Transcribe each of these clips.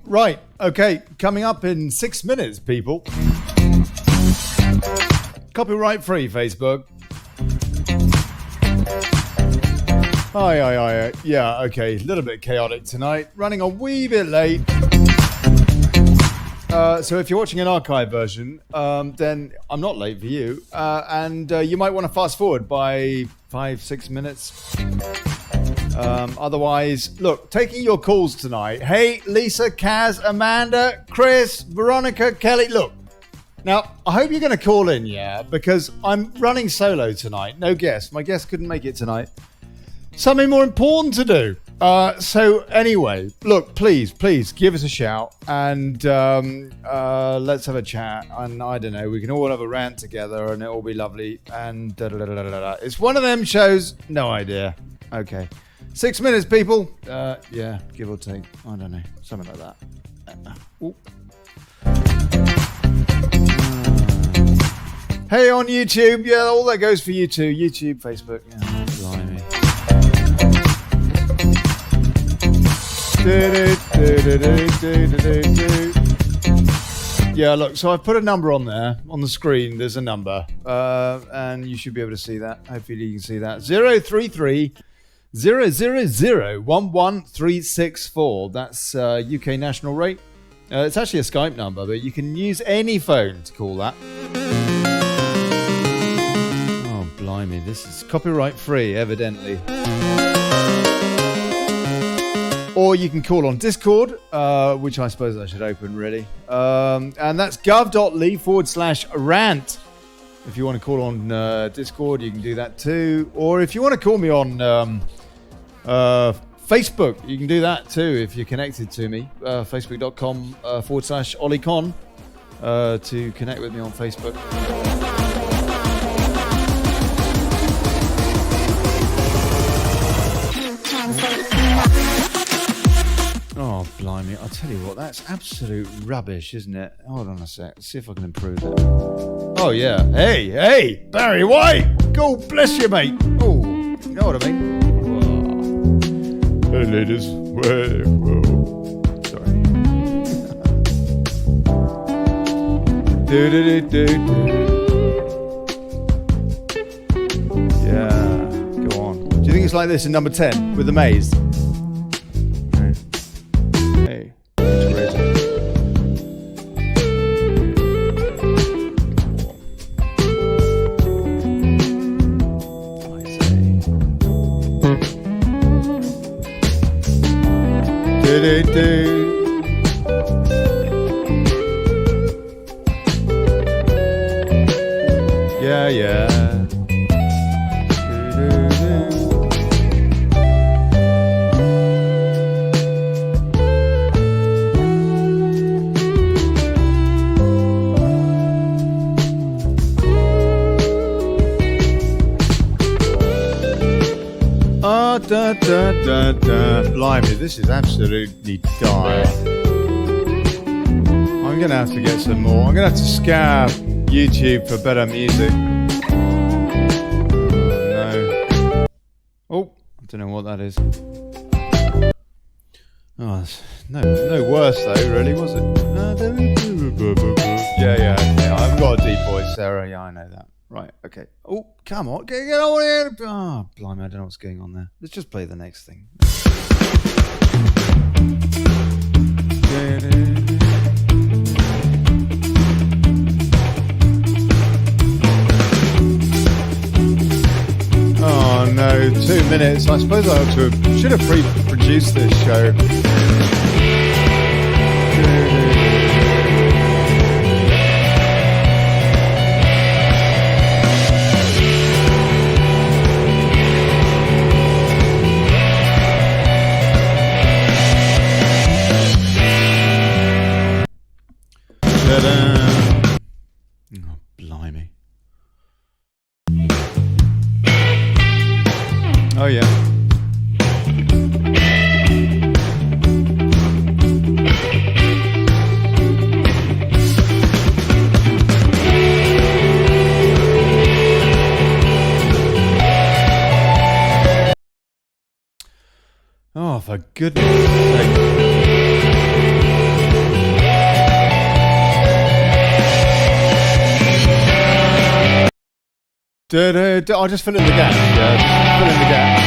Right, okay, coming up in 6 minutes, people. Copyright free, Facebook. Hi. Yeah, okay, a little bit chaotic tonight. Running a wee bit late. So if you're watching an archive version, then I'm not late for you. And you might want to fast forward by 5-6 minutes. Otherwise, look, taking your calls tonight. Hey, Lisa, Kaz, Amanda, Chris, Veronica, Kelly. Look, now, I hope you're going to call in, yeah? Because I'm running solo tonight. No guest. My guest couldn't make it tonight. Something more important to do. So anyway, look, please give us a shout and let's have a chat. And I don't know, we can all have a rant together and it'll be lovely. And it's one of them shows. No idea. Okay. 6 minutes, people. Yeah, give or take. I don't know. Something like that. Hey, on YouTube. Yeah, all that goes for you too. YouTube, Facebook. Yeah, blimey. Yeah, look, so I've put a number on there on the screen. There's a number and you should be able to see that. Hopefully you can see that. 033 000 11364. That's UK national rate. It's actually a Skype number, but you can use any phone to call that. Oh, blimey, this is copyright free, evidently. Or you can call on Discord, which I suppose I should open, really. And that's gov.ly/rant. If you want to call on Discord, you can do that too. Or if you want to call me on Facebook, you can do that too if you're connected to me. Facebook.com/ollyconnelly to connect with me on Facebook. Oh, blimey. I'll tell you what, that's absolute rubbish, isn't it? Hold on a sec. Let's see if I can improve that. Oh, yeah. Hey, Barry White. God bless you, mate. Oh, you know what I mean? Whoa. Hey, ladies. Whoa. Sorry. Yeah, go on. Do you think it's like this in number 10 with the maze? Yeah. Blimey, this is absolutely dire. I'm going to have to get some more. I'm going to have to scour YouTube for better music. Oh, I don't know what that is. Oh, no worse though, really, was it? Yeah. I've got a deep voice, Sarah. Yeah, I know that. Right, okay. Oh, come on. Get on here. Oh, blimey, I don't know what's going on there. Let's just play the next thing. Oh, no. 2 minutes. I suppose I should have pre-produced this show. Oh, blimey. Oh, yeah. Oh, for goodness sake. I'll just fill in the gap. Yeah, fill in the gap.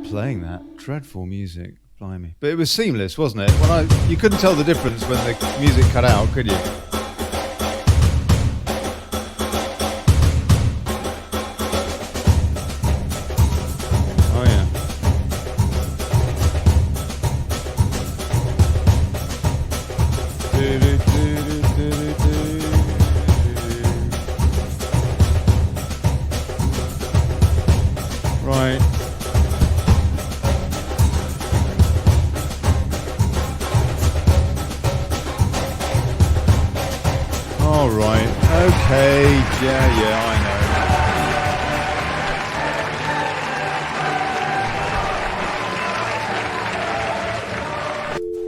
Playing that dreadful music, blimey! But it was seamless, wasn't it? You couldn't tell the difference when the music cut out, could you? Oh yeah. Right. All right. Okay. Yeah, I know.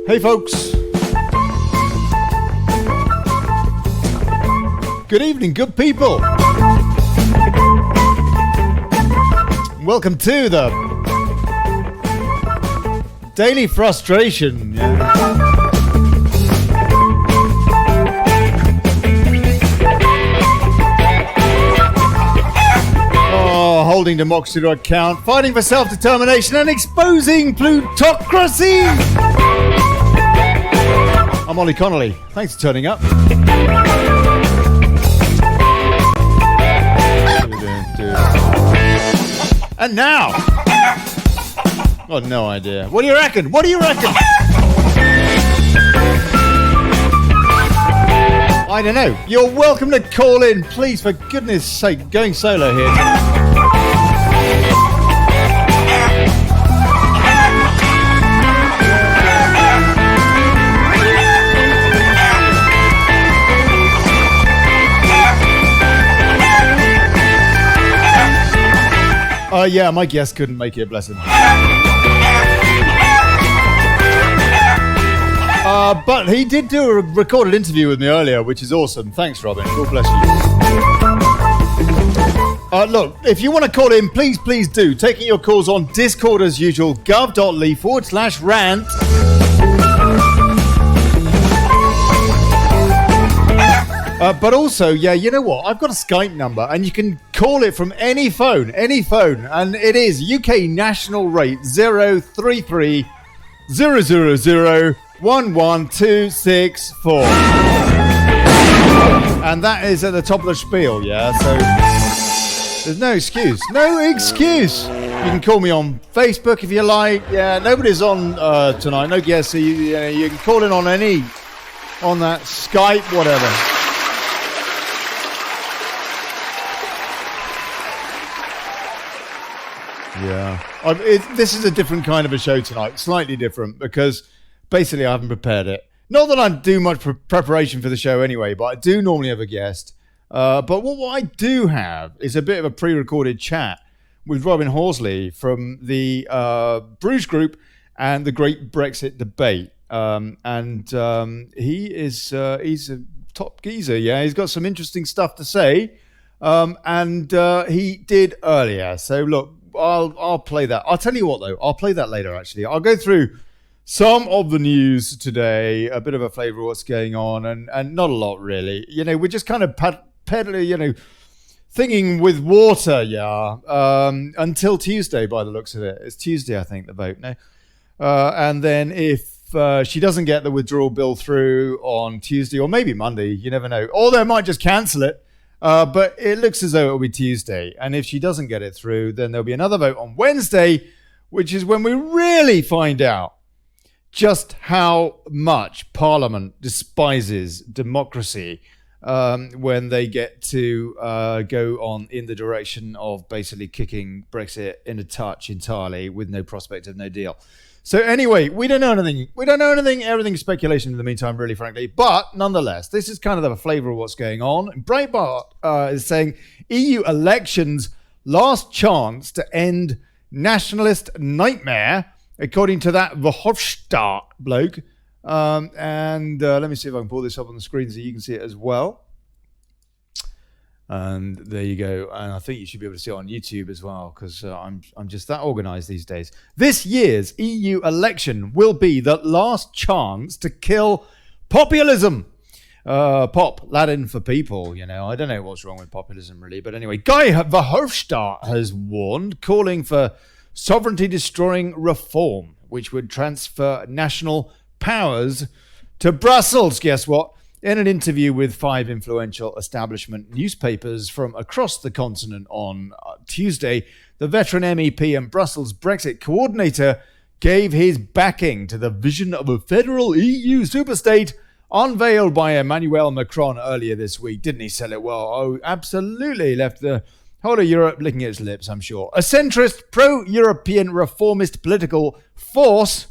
Hey, folks. Good evening, good people. Welcome to the Daily Frustration. Yeah. Holding democracy to account, fighting for self-determination and exposing plutocracy. I'm Olly Connelly. Thanks for turning up. And now, got no idea. What do you reckon? What do you reckon? I don't know. You're welcome to call in, please, for goodness sake. Going solo here. Yeah, my guest couldn't make it, bless him. But he did do a recorded interview with me earlier, which is awesome. Thanks, Robin. God bless you. Look, if you want to call in, please do. Taking your calls on Discord as usual, gov.ly/rant. But also, yeah, you know what? I've got a Skype number, and you can call it from any phone, and it is UK national rate 033 000 11264. And that is at the top of the spiel, yeah? So there's no excuse. No excuse. You can call me on Facebook if you like. Yeah, nobody's on tonight. No guests. So you can call in on that Skype, whatever. Yeah. This is a different kind of a show tonight. Slightly different because basically I haven't prepared it. Not that I do much preparation for the show anyway, but I do normally have a guest. But what I do have is a bit of a pre-recorded chat with Robin Horsley from the Bruges Group and the Great Brexit Debate. He's a top geezer, yeah. He's got some interesting stuff to say. He did earlier. So look, I'll play that. I'll tell you what though, I'll play that later actually. I'll go through some of the news today, a bit of a flavour of what's going on, and not a lot really. You know, we're just kind of peddling, thinging with water, yeah, until Tuesday by the looks of it. It's Tuesday, I think, the vote, no? And then if she doesn't get the withdrawal bill through on Tuesday, or maybe Monday, you never know. Or they might just cancel it. But it looks as though it'll be Tuesday. And if she doesn't get it through, then there'll be another vote on Wednesday, which is when we really find out just how much Parliament despises democracy when they get to go on in the direction of basically kicking Brexit in a touch entirely with no prospect of no deal. So anyway, we don't know anything. Everything's speculation in the meantime, really, frankly. But nonetheless, this is kind of a flavour of what's going on. Breitbart is saying EU elections last chance to end nationalist nightmare, according to that Verhofstadt bloke. And let me see if I can pull this up on the screen so you can see it as well. And there you go. And I think you should be able to see it on YouTube as well, because I'm just that organized these days. This year's EU election will be the last chance to kill populism. Pop, Latin for people, you know. I don't know what's wrong with populism, really. But anyway, Guy Verhofstadt has warned, calling for sovereignty-destroying reform, which would transfer national powers to Brussels. Guess what? In an interview with 5 influential establishment newspapers from across the continent on Tuesday, the veteran MEP and Brussels Brexit coordinator gave his backing to the vision of a federal EU superstate unveiled by Emmanuel Macron earlier this week. Didn't he sell it well? Oh, absolutely. Left the whole of Europe licking its lips, I'm sure. A centrist, pro-European reformist political force,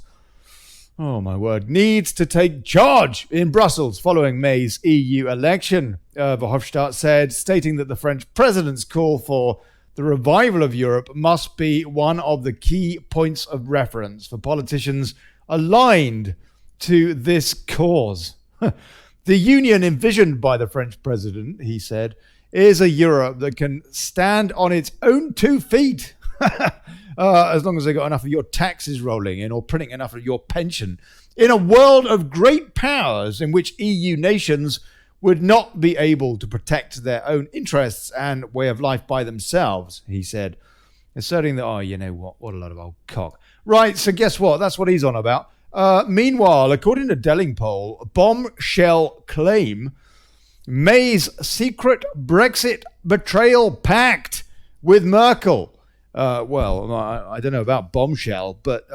oh my word, needs to take charge in Brussels following May's EU election, Verhofstadt said, stating that the French president's call for the revival of Europe must be one of the key points of reference for politicians aligned to this cause. The union envisioned by the French president, he said, is a Europe that can stand on its own 2 feet. As long as they got enough of your taxes rolling in or printing enough of your pension. In a world of great powers in which EU nations would not be able to protect their own interests and way of life by themselves, he said, asserting that, oh, you know what a lot of old cock. Right, so guess what? That's what he's on about. Meanwhile, according to Delling poll, bombshell claim, May's secret Brexit betrayal pact with Merkel. Well, I don't know about bombshell, but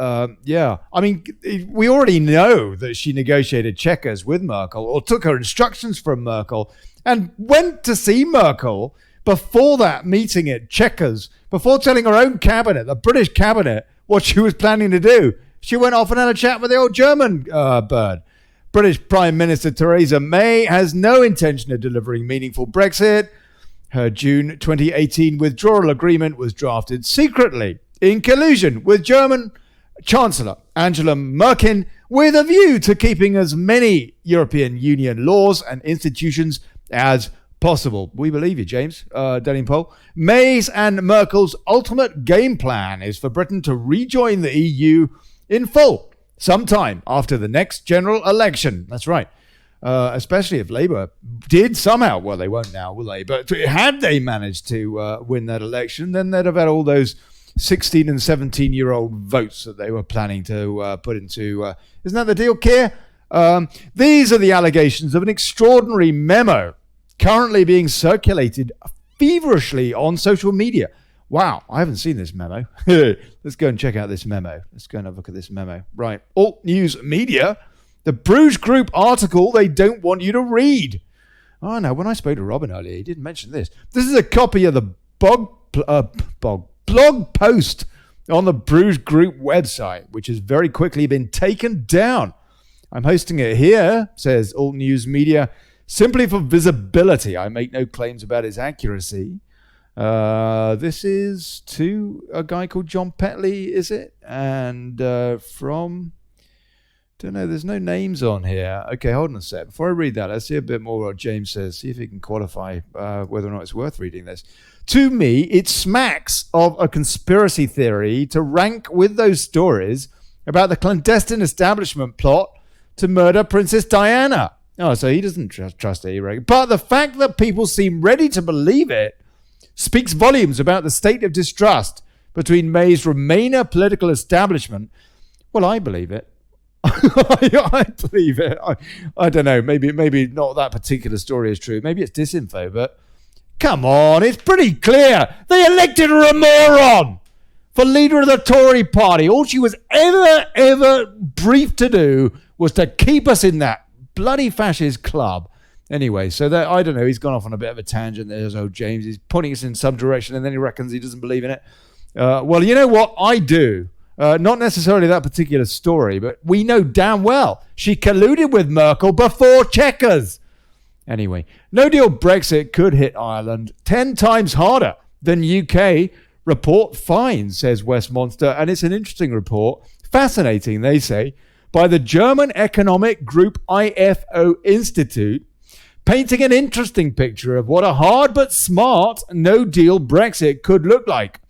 yeah. I mean, we already know that she negotiated checkers with Merkel or took her instructions from Merkel and went to see Merkel before that meeting at Chequers, before telling her own cabinet, the British cabinet, what she was planning to do. She went off and had a chat with the old German bird. British Prime Minister Theresa May has no intention of delivering meaningful Brexit. Her June 2018 withdrawal agreement was drafted secretly in collusion with German Chancellor Angela Merkel with a view to keeping as many European Union laws and institutions as possible. We believe you, James. Delling poll. May's and Merkel's ultimate game plan is for Britain to rejoin the EU in full sometime after the next general election. That's right. Especially if Labour did somehow, well, they won't now, will they? But had they managed to win that election, then they'd have had all those 16 and 17-year-old votes that they were planning to put into. Isn't that the deal, Keir? These are the allegations of an extraordinary memo currently being circulated feverishly on social media. Wow, I haven't seen this memo. Let's go and check out this memo. Let's go and have a look at this memo. Right, Alt News Media. The Bruges Group article they don't want you to read. Oh, no, when I spoke to Robin earlier, he didn't mention this. This is a copy of the blog post on the Bruges Group website, which has very quickly been taken down. I'm hosting it here, says Alt News Media, simply for visibility. I make no claims about its accuracy. This is to a guy called John Petley, is it? And from... don't know, there's no names on here. Okay, hold on a sec. Before I read that, let's see a bit more what James says. See if he can qualify whether or not it's worth reading this. To me, it smacks of a conspiracy theory to rank with those stories about the clandestine establishment plot to murder Princess Diana. Oh, so he doesn't trust it. But the fact that people seem ready to believe it speaks volumes about the state of distrust between May's Remainer political establishment. Well, I believe it. I believe it. I don't know. Maybe not that particular story is true. Maybe it's disinfo, but come on, it's pretty clear. They elected her a moron for leader of the Tory party. All she was ever briefed to do was to keep us in that bloody fascist club. Anyway, so that, I don't know, he's gone off on a bit of a tangent. There's old James. He's pointing us in some direction and then he reckons he doesn't believe in it. Well, you know what? I do. Not necessarily that particular story, but we know damn well she colluded with Merkel before Chequers. Anyway, no deal Brexit could hit Ireland 10 times harder than UK report finds, says Westminster. And it's an interesting report. Fascinating, they say, by the German economic group IFO Institute, painting an interesting picture of what a hard but smart no-deal Brexit could look like.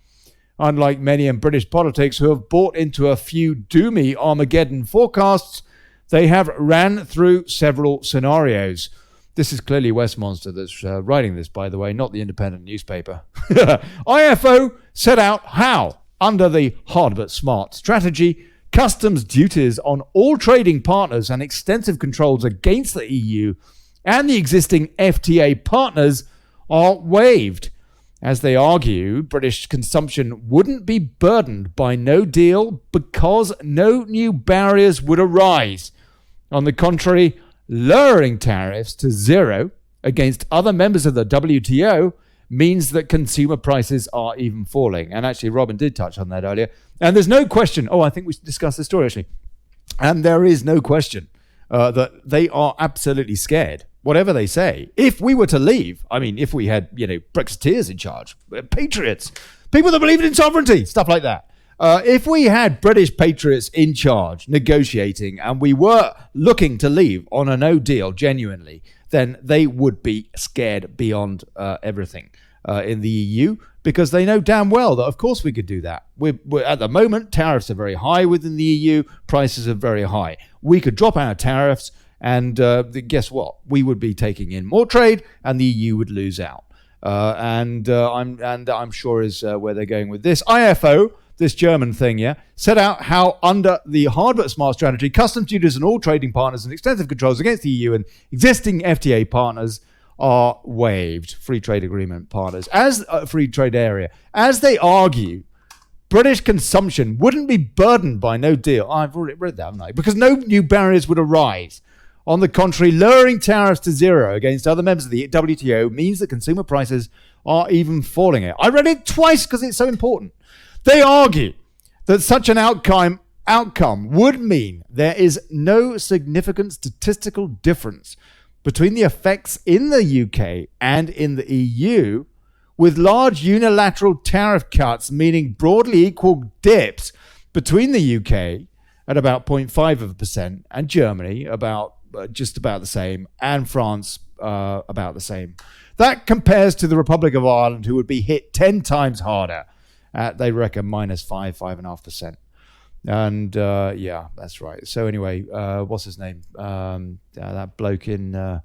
Unlike many in British politics who have bought into a few doomy Armageddon forecasts, they have ran through several scenarios. This is clearly Westminster that's writing this, by the way, not the Independent newspaper. IFO set out how, under the hard but smart strategy, customs duties on all trading partners and extensive controls against the EU and the existing FTA partners are waived. As they argue, British consumption wouldn't be burdened by no deal because no new barriers would arise. On the contrary, lowering tariffs to zero against other members of the WTO means that consumer prices are even falling. And actually, Robin did touch on that earlier. And there's no question. Oh, I think we should discuss this story, actually. And there is no question that they are absolutely scared. Whatever they say, if we were to leave, I mean, if we had, Brexiteers in charge, patriots, people that believed in sovereignty, stuff like that. If we had British patriots in charge, negotiating, and we were looking to leave on a no deal, genuinely, then they would be scared beyond everything in the EU, because they know damn well that, of course, we could do that. We're at the moment, tariffs are very high within the EU, prices are very high. We could drop our tariffs, and guess what? We would be taking in more trade, and the EU would lose out. I'm sure is where they're going with this. IFO, this German thing, set out how under the hard but smart strategy, customs duties on all trading partners and extensive controls against the EU and existing FTA partners are waived. Free trade agreement partners as a free trade area. As they argue, British consumption wouldn't be burdened by no deal. I've already read that, haven't I? Because no new barriers would arise. On the contrary, lowering tariffs to zero against other members of the WTO means that consumer prices are even falling. I read it twice because it's so important. They argue that such an outcome would mean there is no significant statistical difference between the effects in the UK and in the EU, with large unilateral tariff cuts meaning broadly equal dips between the UK at about 0.5% and Germany about just about the same, and France about the same. That compares to the Republic of Ireland, who would be hit 10 times harder at, they reckon, -5.5%. And that's right. So anyway, what's his name? That bloke in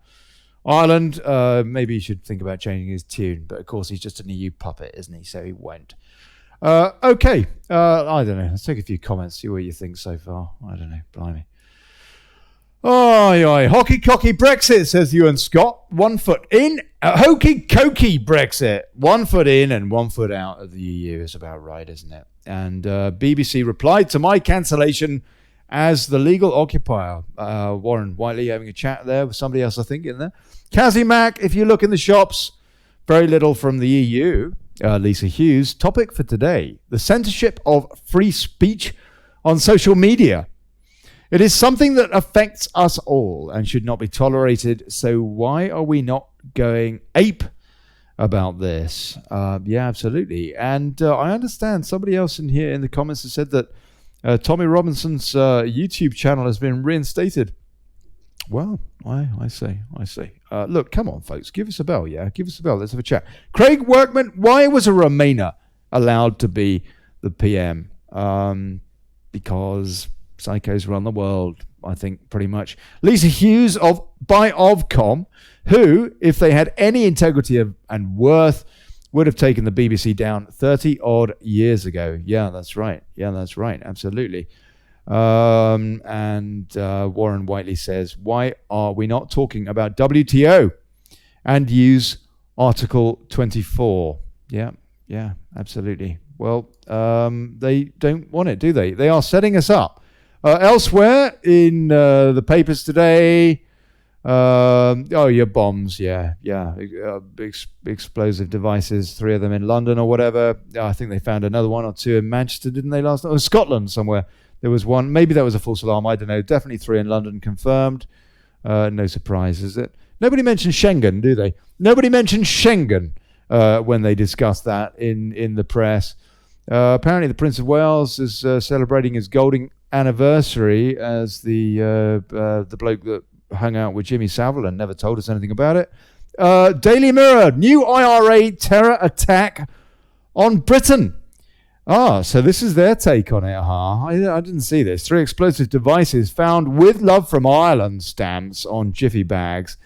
Ireland, maybe he should think about changing his tune, but of course he's just an EU puppet, isn't he? So he won't. Okay, I don't know. Let's take a few comments, see what you think so far. I don't know, blimey. Oh, hockey cocky Brexit, says Ewan Scott. 1 foot in, hokey cokey Brexit. 1 foot in and 1 foot out of the EU is about right, isn't it? And BBC replied to my cancellation as the legal occupier. Warren Whiteley having a chat there with somebody else, I think, in there. Kazimac, if you look in the shops, very little from the EU. Lisa Hughes, topic for today, the censorship of free speech on social media. It is something that affects us all and should not be tolerated. So why are we not going ape about this? Yeah, absolutely. And I understand somebody else in here in the comments has said that Tommy Robinson's YouTube channel has been reinstated. Well, I say. Look, come on, folks. Give us a bell, yeah? Give us a bell. Let's have a chat. Craig Workman, why was a Remainer allowed to be the PM? Because psychos run the world, I think, pretty much. Lisa Hughes by Ofcom, who, if they had any integrity and worth, would have taken the BBC down 30-odd years ago. Yeah, that's right. Absolutely. And Warren Whiteley says, why are we not talking about WTO and use Article 24? Yeah, absolutely. Well, they don't want it, do they? They are setting us up. Elsewhere in the papers today, your bombs, explosive devices, 3 of them in London or whatever. I think they found another 1 or 2 in Manchester, didn't they, last night? Oh, Scotland somewhere. There was 1. Maybe that was a false alarm. I don't know. Definitely 3 in London confirmed. No surprise, is it? Nobody mentions Schengen, do they? Nobody mentions Schengen. when they discussed that in the press. Apparently, the Prince of Wales is celebrating his golden anniversary as the bloke that hung out with Jimmy Savile and never told us anything about it. Daily Mirror, new IRA terror attack on Britain. So this is their take on it, huh? I didn't see this. 3 explosive devices found with love from Ireland stamps on jiffy bags.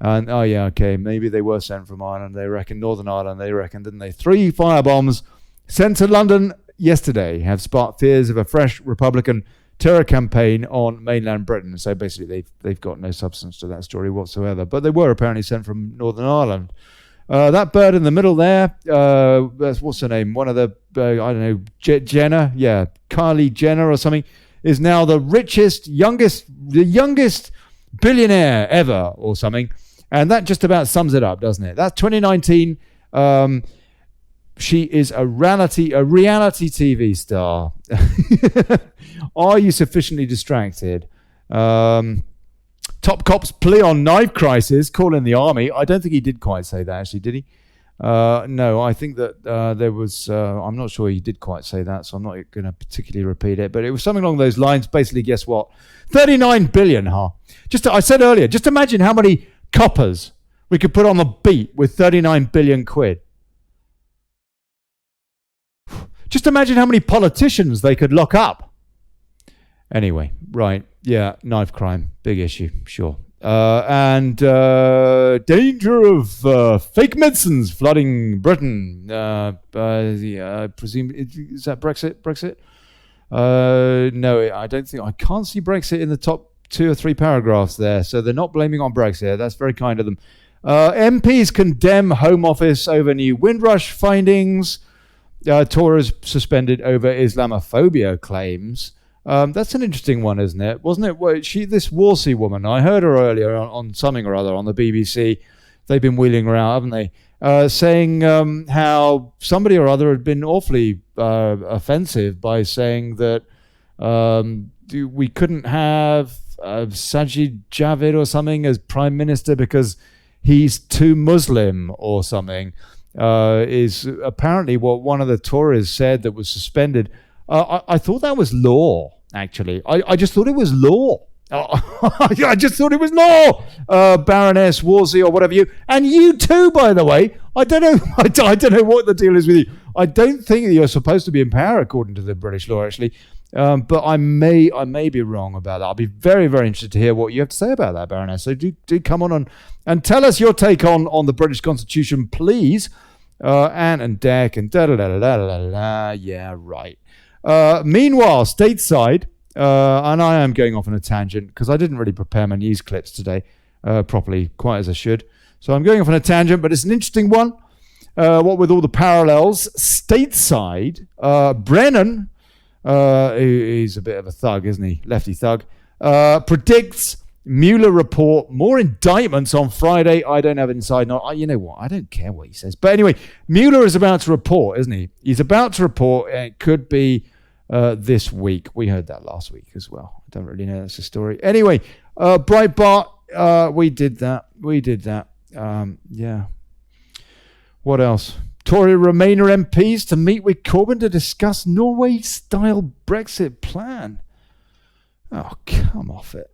And, maybe they were sent from Ireland. They reckon, Northern Ireland, they reckon, didn't they? 3 firebombs sent to London yesterday have sparked fears of a fresh Republican terror campaign on mainland Britain. So basically they've got no substance to that story whatsoever. But they were apparently sent from Northern Ireland. That bird in the middle there, what's her name? One of the, Jenner? Yeah, Kylie Jenner or something, is now the youngest billionaire ever or something. And that just about sums it up, doesn't it? That's 2019. She is a reality TV star. Are you sufficiently distracted? Top cops plea on knife crisis, call in the army. I don't think he did quite say that, actually, did he? No, I think that there was... I'm not sure he did quite say that, so I'm not going to particularly repeat it. But it was something along those lines. Basically, guess what? 39 billion, huh? I said earlier, just imagine how many coppers we could put on the beat with 39 billion quid. Just imagine how many politicians they could lock up. Anyway, right. Yeah, knife crime. Big issue, sure. And danger of fake medicines flooding Britain. I presume, is that Brexit? No, I don't think. I can't see Brexit in the top 2 or 3 paragraphs there. So they're not blaming on Brexit. That's very kind of them. MPs condemn Home Office over new Windrush findings. Tories suspended over Islamophobia claims. That's an interesting one, isn't it? Wasn't it? Well, this Wolsey woman, I heard her earlier on something or other on the BBC. They've been wheeling her out, haven't they? Saying how somebody or other had been awfully offensive by saying that we couldn't have Sajid Javid or something as Prime Minister because he's too Muslim or something. Is apparently what one of the Tories said that was suspended. I thought that was law, actually. I just thought it was law. I just thought it was law. Baroness Wolsey or whatever you. And you too, by the way. I don't know. I don't know what the deal is with you. I don't think that you're supposed to be in power according to the British law, actually. But I may be wrong about that. I'll be very, very interested to hear what you have to say about that, Baroness. So do come on and tell us your take on the British Constitution, please. Ant and Dec and da-da-da-da-da-da-da. Yeah, right. Meanwhile, stateside, and I am going off on a tangent because I didn't really prepare my news clips today properly, quite as I should. So I'm going off on a tangent, but it's an interesting one. What with all the parallels. Stateside, Brennan, he's a bit of a thug, isn't he? Lefty thug. Predicts Mueller report, more indictments on Friday. I don't have inside. You know what? I don't care what he says. But anyway, Mueller is about to report, isn't he? He's about to report. It could be this week. We heard that last week as well. I don't really know. That's the story. Anyway, Breitbart, we did that. Yeah. What else? Tory Remainer MPs to meet with Corbyn to discuss Norway-style Brexit plan. Oh, come off it.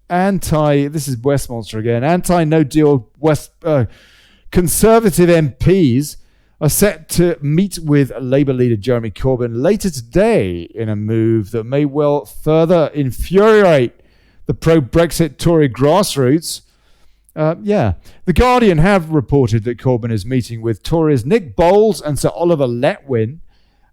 This is Westminster again. Anti-no deal Conservative MPs are set to meet with Labour leader Jeremy Corbyn later today in a move that may well further infuriate the pro-Brexit Tory grassroots. The Guardian have reported that Corbyn is meeting with Tories Nick Boles and Sir Oliver Letwin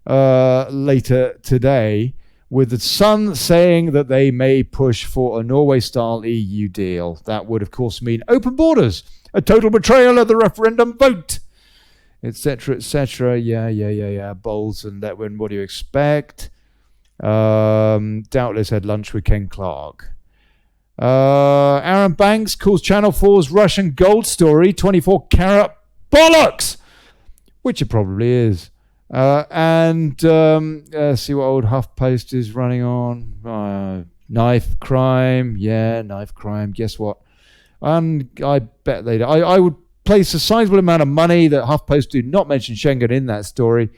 later today, with the Sun saying that they may push for a Norway-style EU deal. That would, of course, mean open borders, a total betrayal of the referendum vote, etc., etc. Yeah. Bowles and Letwin, what do you expect? Doubtless had lunch with Ken Clark. Aaron Banks calls Channel 4's Russian gold story 24-carat bollocks, which it probably is. See what old HuffPost is running on. Knife crime. Yeah, knife crime. Guess what? I bet they... I would placed a sizable amount of money that HuffPost do not mention Schengen in that story.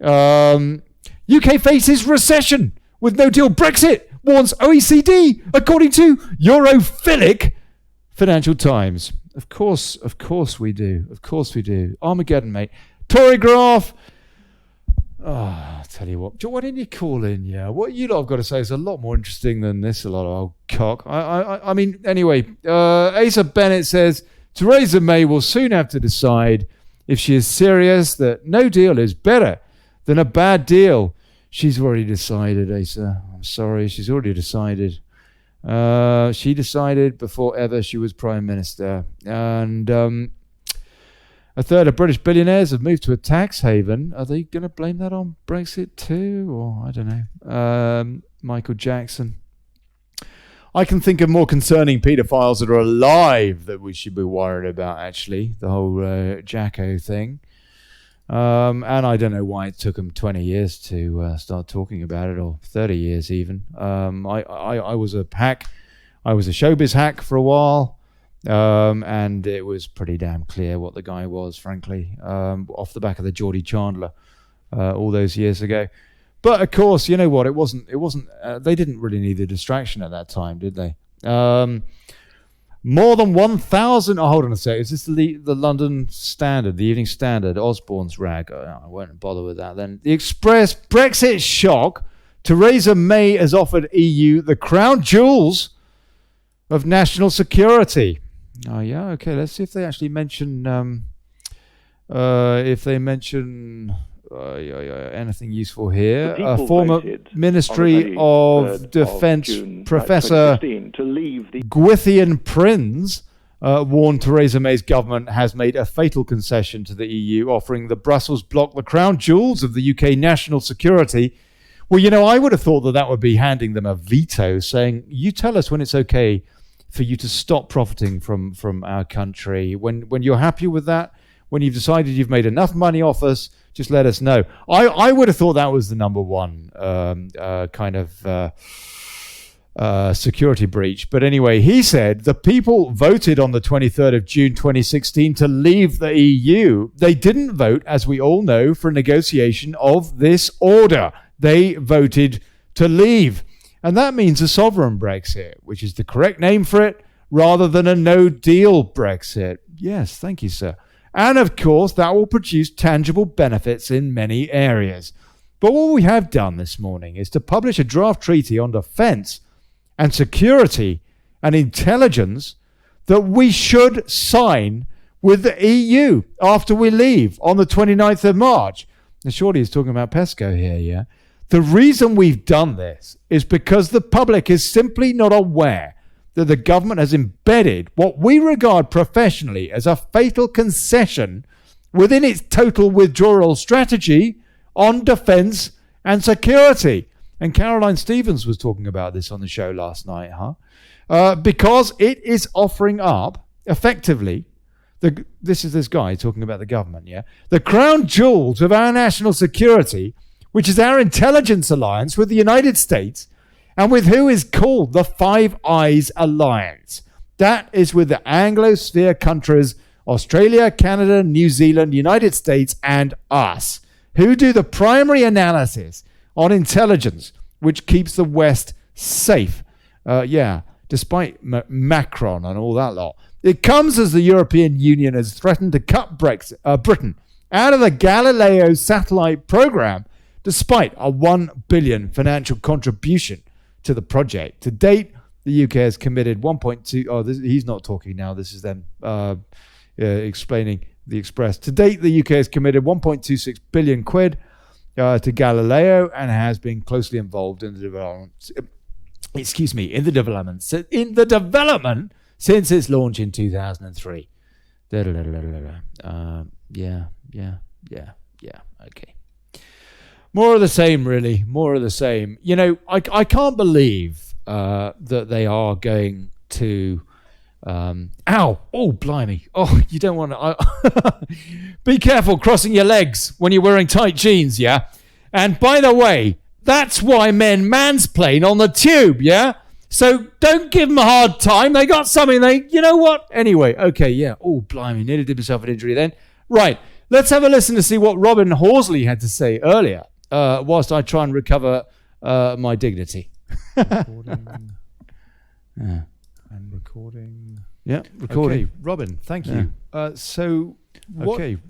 UK faces recession with no deal Brexit, warns OECD, according to Europhilic Financial Times. Of course we do. Of course we do. Armageddon, mate. Tory graph. Oh, I'll tell you what. Why didn't you call in? Yeah, what you lot have got to say is a lot more interesting than this. A lot of old cock. I mean, anyway. Asa Bennett says Theresa May will soon have to decide if she is serious that no deal is better than a bad deal. She's already decided, Asa. I'm sorry, she's already decided. She decided before ever she was Prime Minister. And a third of British billionaires have moved to a tax haven. Are they going to blame that on Brexit too? Or I don't know. Michael Jackson. I can think of more concerning paedophiles that are alive that we should be worried about, actually. The whole Jacko thing. And I don't know why it took them 20 years to start talking about it, or 30 years even. I was a hack. I was a showbiz hack for a while. And it was pretty damn clear what the guy was, frankly, off the back of the Geordie Chandler all those years ago. But of course, you know what? It wasn't. They didn't really need the distraction at that time, did they? More than 1,000. Oh, hold on a sec. Is this the London Standard, the Evening Standard, Osborne's rag? Oh, I won't bother with that then. The Express, Brexit shock. Theresa May has offered EU the crown jewels of national security. Oh yeah, okay. Let's see if they actually mention anything useful here. Former Ministry of Defence Professor Gwithian Prinz warned Theresa May's government has made a fatal concession to the EU, offering the Brussels bloc the crown jewels of the UK national security. Well, you know, I would have thought that would be handing them a veto, saying, you tell us when it's okay for you to stop profiting from our country. When you're happy with that, when you've decided you've made enough money off us, just let us know. I would have thought that was the number one kind of security breach. But anyway, he said the people voted on the 23rd of June 2016 to leave the EU. They didn't vote, as we all know, for a negotiation of this order. They voted to leave. And that means a sovereign Brexit, which is the correct name for it, rather than a no-deal Brexit. Yes, thank you, sir. And of course, that will produce tangible benefits in many areas. But what we have done this morning is to publish a draft treaty on defence and security and intelligence that we should sign with the EU after we leave on the 29th of March. Now, surely he's talking about PESCO here, yeah? The reason we've done this is because the public is simply not aware that the government has embedded what we regard professionally as a fatal concession within its total withdrawal strategy on defence and security. And Caroline Stevens was talking about this on the show last night, because it is offering up, effectively, this is this guy talking about the government, yeah? The crown jewels of our national security, which is our intelligence alliance with the United States, and with who is called the Five Eyes Alliance. That is with the Anglosphere countries, Australia, Canada, New Zealand, United States, and us, who do the primary analysis on intelligence, which keeps the West safe. Despite Macron and all that lot. It comes as the European Union has threatened to cut Britain out of the Galileo satellite program, despite a $1 billion financial contribution to the project. To date, the UK has committed 1.2... Oh, he's not talking now. This is them explaining the Express. To date, the UK has committed 1.26 billion quid to Galileo and has been closely involved in the development. In the development since its launch in 2003. Okay. More of the same, really. More of the same. You know, I can't believe that they are going to... ow! Oh, blimey. Oh, you don't want to... Be careful crossing your legs when you're wearing tight jeans, yeah? And by the way, that's why men mansplain on the tube, yeah? So don't give them a hard time. They got something. You know what? Anyway, okay, yeah. Oh, blimey, nearly did myself an injury then. Right, let's have a listen to see what Robin Horsley had to say earlier, whilst I try and recover my dignity. Recording. Yeah. And recording. Yeah, recording. Okay, Robin, thank you.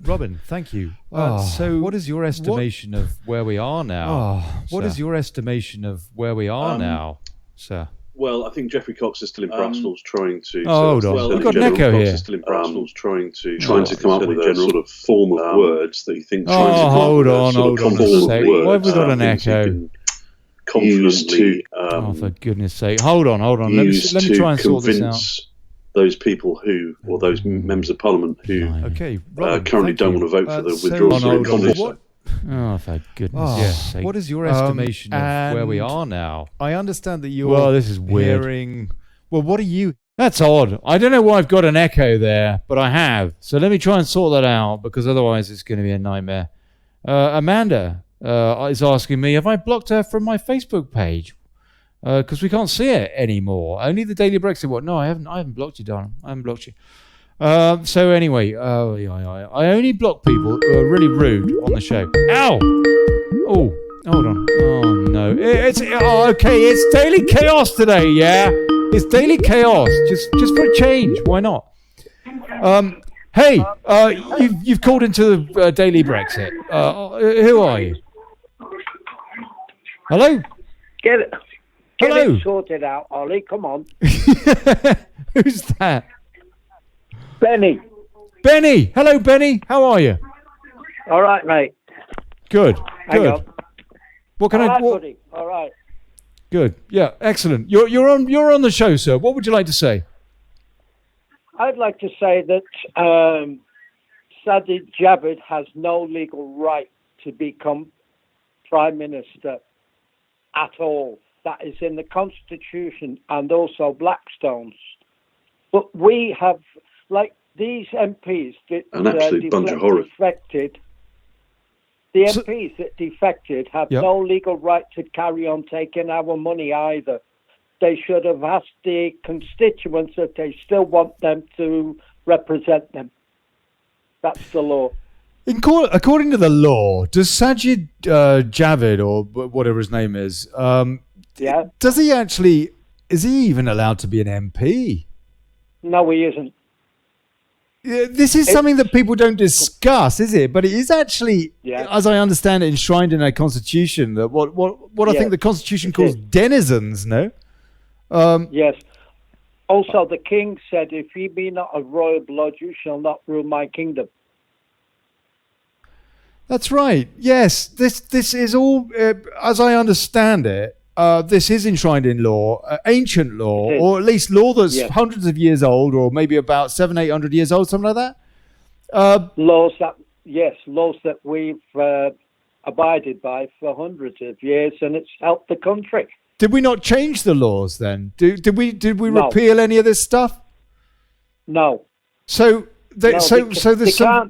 Robin, thank you. What is your estimation of where we are now? What is your estimation of where we are now, sir? Well, I think Geoffrey Cox is still in Brussels trying to. Hold on. We've got an echo here. Is still in Brussels trying to come up with a sort of form of words that he thinks. Hold on a sec. Why have we got an echo? Confidently. For goodness sake! Hold on. Let me try and sort this out. Those people or those members of Parliament who currently don't want to vote for the withdrawal. Oh, for goodness sake. What is your estimation of where we are now? I understand that you're this is weird. hearing... Well, what are you... That's odd. I don't know why I've got an echo there, but I have. So let me try and sort that out, because otherwise it's going to be a nightmare. Amanda is asking me, have I blocked her from my Facebook page? Because we can't see it anymore. Only the Daily Brexit one. No, I haven't blocked you, darling. I haven't blocked you. So anyway, I only block people who are really rude on the show. Ow! Oh, hold on. Oh no, okay. It's Daily Chaos today. Yeah, it's Daily Chaos. Just for a change. Why not? Hey, you've called into the Daily Brexit. Who are you? Hello. Get it sorted out, Ollie. Come on. Who's that? Benny. Benny. Hello, Benny. How are you? All right, mate. Good. Hang on. What can I? Buddy. All right. Good. Yeah. Excellent. You're on the show, sir. What would you like to say? I'd like to say that Sajid Javid has no legal right to become Prime Minister at all. That is in the Constitution and also Blackstone's. But we have, like these MPs that defected, the MPs that defected have no legal right to carry on taking our money either. They should have asked the constituents if they still want them to represent them. That's the law. According to the law, does Sajid Javid, or whatever his name is, does he actually, is he even allowed to be an MP? No, he isn't. This is something that people don't discuss, is it? But it is actually, as I understand it, enshrined in our constitution. That what I think the constitution calls denizens. No. Yes. Also, the king said, "If ye be not of royal blood, you shall not rule my kingdom." That's right. Yes, this is all, as I understand it. This is enshrined in law, ancient law, or at least law that's hundreds of years old, or maybe about 700-800 years old, something like that. Laws that we've abided by for hundreds of years, and it's helped the country. Did we not change the laws then? Did we repeal any of this stuff? No. So there's some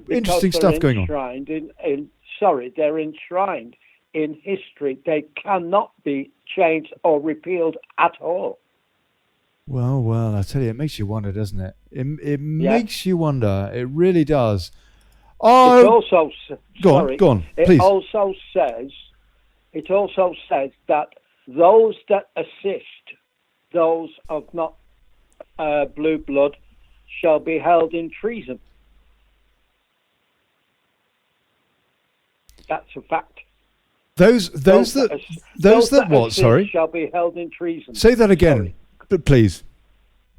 interesting stuff going on. They're enshrined in history. They cannot be changed or repealed at all. Well, I tell you, it makes you wonder, doesn't it? It makes you wonder. It really does. Oh, it also go on, please. It also says that those that assist those of not blue blood shall be held in treason. That's a fact. Those that what? Sorry, shall be held in treason. Say that again, please,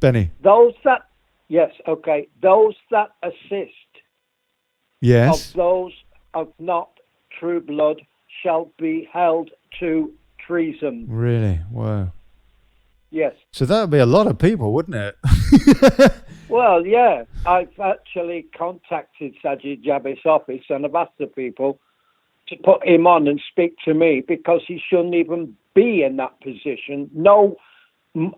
Benny. Those that assist. Yes. Of those of not true blood shall be held to treason. Really? Wow. Yes. So that would be a lot of people, wouldn't it? Well, yeah. I've actually contacted Sajid Javid's office and I've asked the people to put him on and speak to me because he shouldn't even be in that position. No,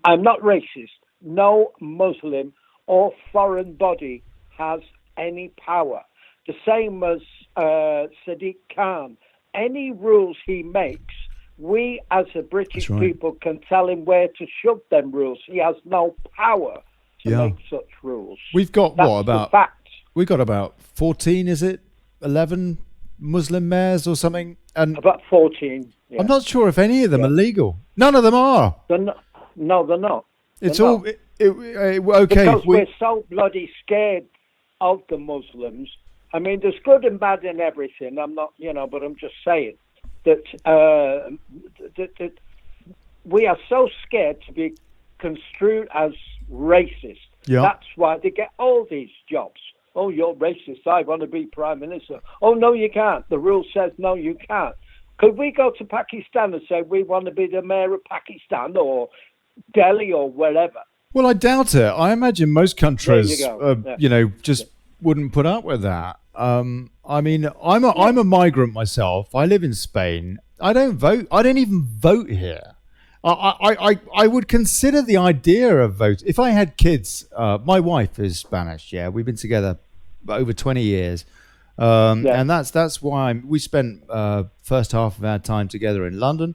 I'm not racist. No Muslim or foreign body has any power. The same as Sadiq Khan. Any rules he makes we as a British people can tell him where to shove them rules. He has no power to make such rules. We've got That's we've got about 14, is it? 11 Muslim mayors or something? And about 14. Yeah. I'm not sure if any of them are legal. None of them are. No, they're not. It's all okay. Because we're so bloody scared of the Muslims. I mean, there's good and bad in everything. I'm not, but I'm just saying that that we are so scared to be construed as racist. Yeah. That's why they get all these jobs. Oh, you're racist. I want to be prime minister. Oh, no, you can't. The rule says no, you can't. Could we go to Pakistan and say we want to be the mayor of Pakistan or Delhi or wherever? Well, I doubt it. I imagine most countries, just wouldn't put up with that. I mean, I'm a migrant myself. I live in Spain. I don't vote. I don't even vote here. I would consider the idea of vote. If I had kids, my wife is Spanish. Yeah, we've been together over 20 years. And that's why we spent first half of our time together in London,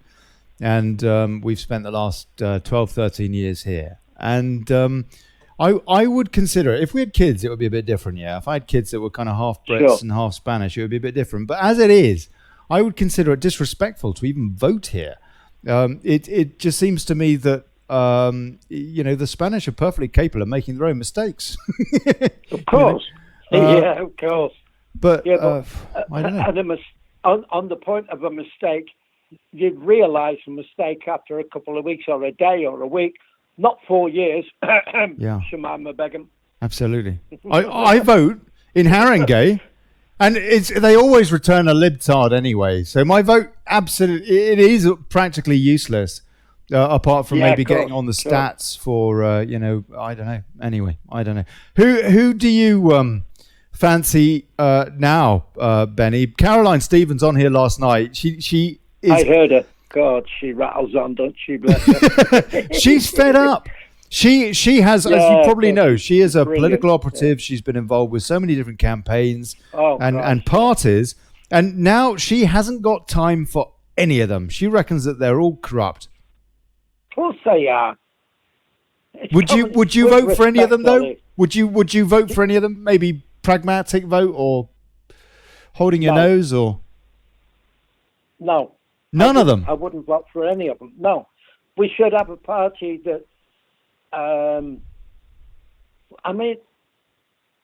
and we've spent the last 12, 13 years here. And I would consider, if we had kids, it would be a bit different. Yeah, if I had kids that were kind of half Brits and half Spanish, it would be a bit different. But as it is, I would consider it disrespectful to even vote here. It just seems to me that the Spanish are perfectly capable of making their own mistakes. Of course, of course. But I don't know. And on the point of a mistake, you'd realise a mistake after a couple of weeks or a day or a week, not 4 years. Shemima Begum. Absolutely. I vote in Haringey, and they always return a libtard anyway. So my vote, absolutely, it is practically useless, apart from maybe getting on the stats for, I don't know. Anyway, I don't know. Who do you fancy now, Benny? Caroline Stevens on here last night. She is. I heard her. God, she rattles on, don't she? Bless her. She's fed up. She has, as you probably know, she is a political operative. She's been involved with so many different campaigns and parties, and now she hasn't got time for any of them. She reckons that they're all corrupt. Of course they are. Would you vote for any of them though? Would you vote for any of them? Maybe pragmatic vote or holding your nose or no. None of them. I wouldn't vote for any of them. No, we should have a party that.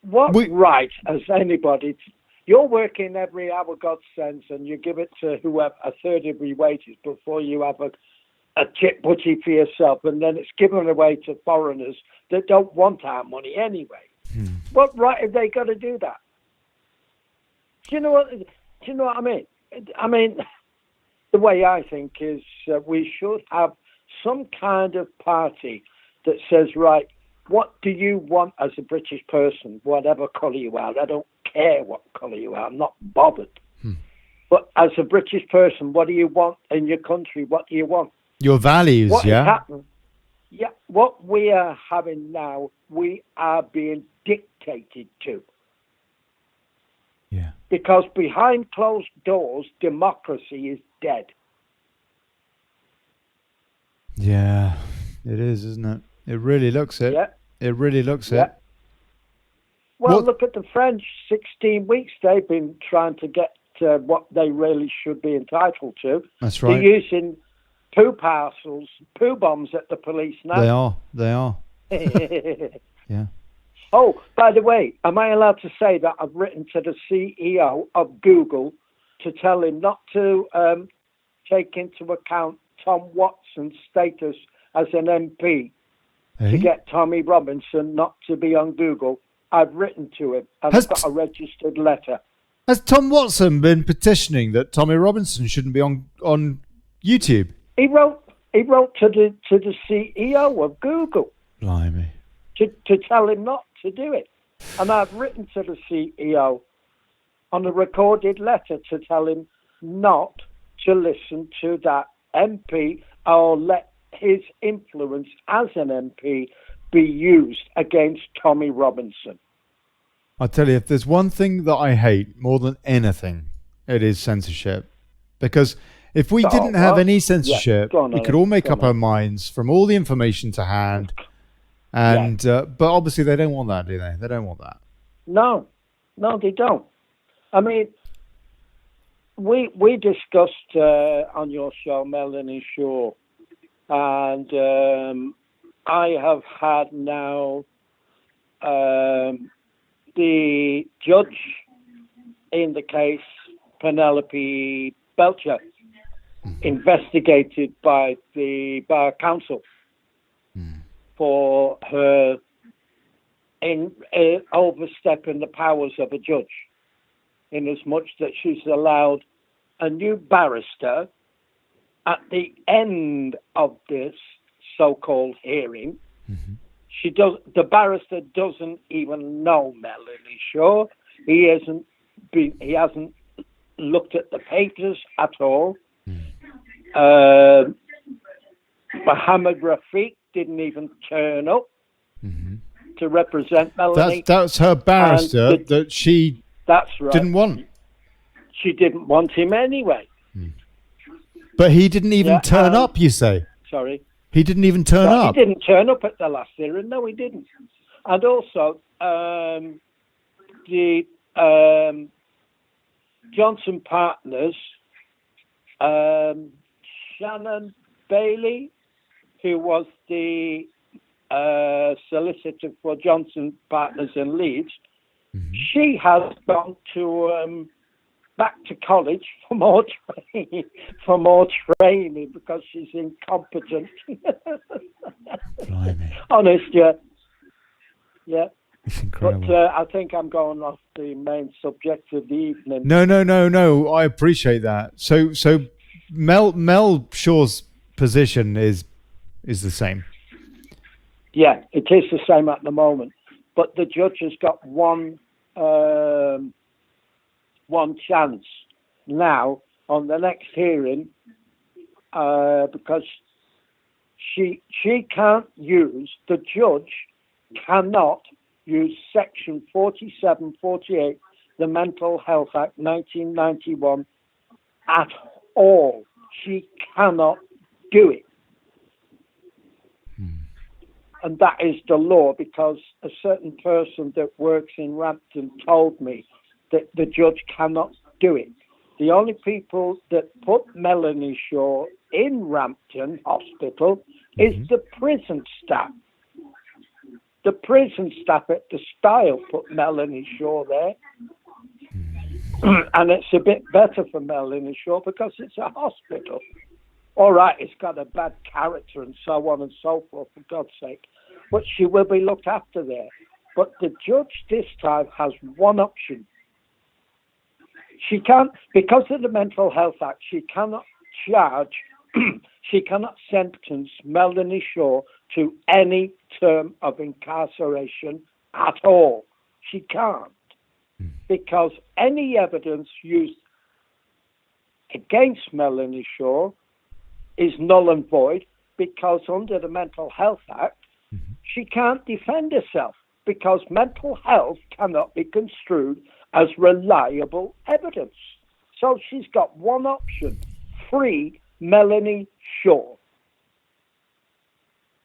What right has anybody? You're working every hour God sends, and you give it to whoever a third of your wages before you have a chip butty for yourself, and then it's given away to foreigners that don't want our money anyway. What right have they got to do that? Do you know what I mean? I mean, the way I think is we should have some kind of party that says, right, what do you want as a British person, whatever colour you are? I don't care what colour you are. I'm not bothered. But as a British person, what do you want in your country? What do you want? Your values, what what we are having now, we are being dictated to. Yeah. Because behind closed doors, democracy is dead. Yeah, it is, isn't it? It really looks it. Yeah. It really looks it. Well, look at the French. 16 weeks they've been trying to get what they really should be entitled to. That's right. They're using poo parcels, poo bombs at the police now. They are. Yeah. Oh, by the way, am I allowed to say that I've written to the CEO of Google to tell him not to take into account Tom Watson's status as an MP to get Tommy Robinson not to be on Google? I've written to him, and I've got a registered letter. Has Tom Watson been petitioning that Tommy Robinson shouldn't be on YouTube? He wrote to the CEO of Google. Blimey. To tell him not to do it. And I've written to the CEO on a recorded letter to tell him not to listen to that MP or let his influence as an MP be used against Tommy Robinson. I tell you, if there's one thing that I hate more than anything, it is censorship. Because If we didn't have any censorship, on, we could all make up our minds from all the information to hand. And but obviously they don't want that, do they? They don't want that. No, they don't. I mean, we discussed on your show, Melanie Shaw, and I have had now the judge in the case, Penelope Belcher, investigated by the Bar Council for her overstepping the powers of a judge, in as much that she's allowed a new barrister at the end of this so-called hearing. The barrister doesn't even know Melanie Shaw. He hasn't looked at the papers at all. Mohammed Rafiq didn't even turn up to represent Melanie. That's her barrister that she didn't want. She didn't want him anyway. But he didn't even turn up, you say? Sorry? He didn't even turn up? He didn't turn up at the last hearing. No, he didn't. And also, the Johnson Partners, Shannon Bailey, who was the solicitor for Johnson Partners in Leeds, she has gone to back to college for more training because she's incompetent. Honest, yeah. It's incredible. But I think I'm going off the main subject of the evening. No. I appreciate that. So Mel Shaw's position is the same. Yeah, it is the same at the moment. But the judge has got one chance now on the next hearing, because the judge cannot use Section 4748, the Mental Health Act 1991, at all. She cannot do it. And that is the law, because a certain person that works in Rampton told me that the judge cannot do it. The only people that put Melanie Shaw in Rampton Hospital is the prison staff. The prison staff at the Stile put Melanie Shaw there. And it's a bit better for Melanie Shaw because it's a hospital. All right, it's got a bad character and so on and so forth, for God's sake. But she will be looked after there. But the judge this time has one option. She can't, because of the Mental Health Act, she cannot she cannot sentence Melanie Shaw to any term of incarceration at all. She can't. Because any evidence used against Melanie Shaw is null and void, because under the Mental Health Act, she can't defend herself, because mental health cannot be construed as reliable evidence. So she's got one option: free Melanie Shaw.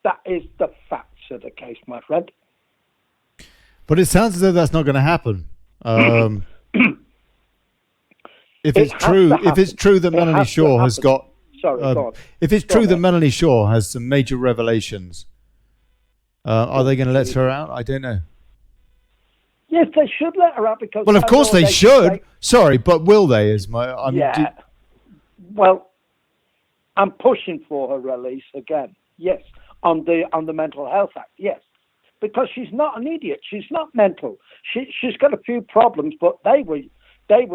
That is the facts of the case, my friend. But it sounds as though that's not going to happen. If it's true that Melanie Shaw has got, if it's true that Melanie Shaw has some major revelations, are they going to let her out? I don't know. Yes, they should let her out, because... Well, of course they should. Sorry, but will they? Well, I'm pushing for her release again. Yes, on the Mental Health Act. Yes, because she's not an idiot. She's not mental. She's got a few problems, but they were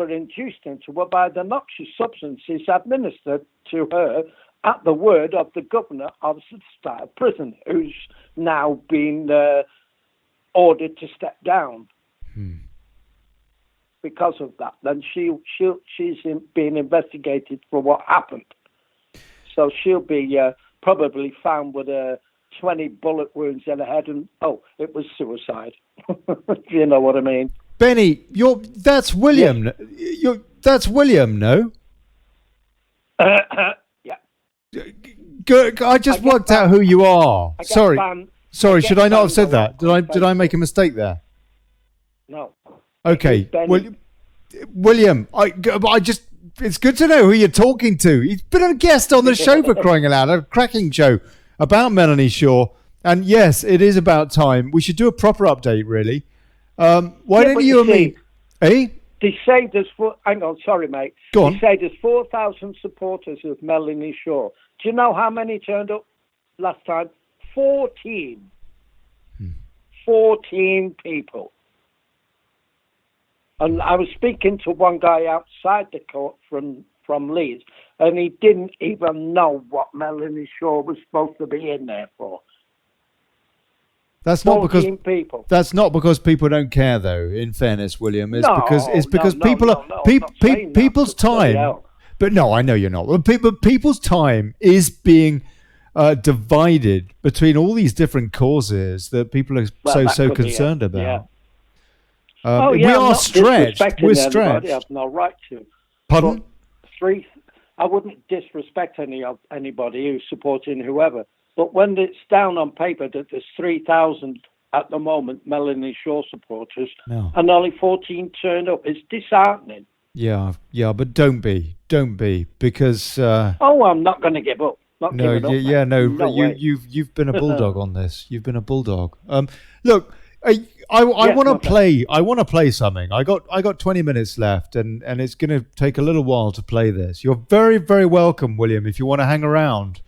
induced into her by the noxious substances administered to her at the word of the governor of the Stile prison, who's now been ordered to step down. Because of that, then she's being investigated for what happened. So she'll be probably found with 20 bullet wounds in her head, and it was suicide. You know what I mean? Benny, that's William. Yes. That's William, no? Yeah. Good. I just worked out who you are. Sorry. Should I not have said that? Did I make a mistake there? No. Okay. Well, William, it's good to know who you're talking to. He's been a guest on the show, for crying out loud. A cracking show about Melanie Shaw. And yes, it is about time. We should do a proper update, really. Why don't you and me... Eh? They say there's... Hang on, sorry, mate. Go on. They say there's 4,000 supporters of Melanie Shaw. Do you know how many turned up last time? 14. 14 people. And I was speaking to one guy outside the court from Leeds, and he didn't even know what Melanie Shaw was supposed to be in there for. That's not because people don't care, though. In fairness, William, it's because people's time. But no, I know you're not. But people's time is being divided between all these different causes that people are so concerned about. Yeah. We are stretched. We're stretched. I have no right to. Pardon? I wouldn't disrespect anybody who's supporting whoever. But when it's down on paper that there's 3,000 at the moment Melanie Shaw supporters, and only 14 turned up, it's disheartening. Yeah, but don't be, because. I'm not going to give up. You've been a bulldog on this. You've been a bulldog. Look, I want to play. I want to play something. I got 20 minutes left, and it's going to take a little while to play this. You're very, very welcome, William, if you want to hang around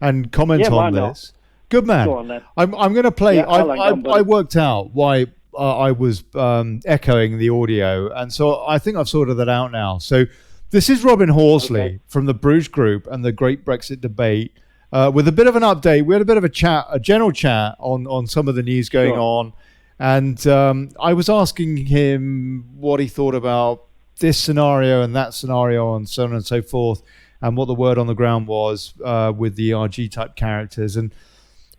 and comment on this. Good man. Go on, then. I'm going to play. I worked out why I was echoing the audio, and so I think I've sorted that out now. So this is Robin Horsley from the Bruges Group and the Great Brexit Debate with a bit of an update. We had a bit of a general chat on some of the news going on, and I was asking him what he thought about this scenario and that scenario and so on and so forth, and what the word on the ground was with the RG type characters.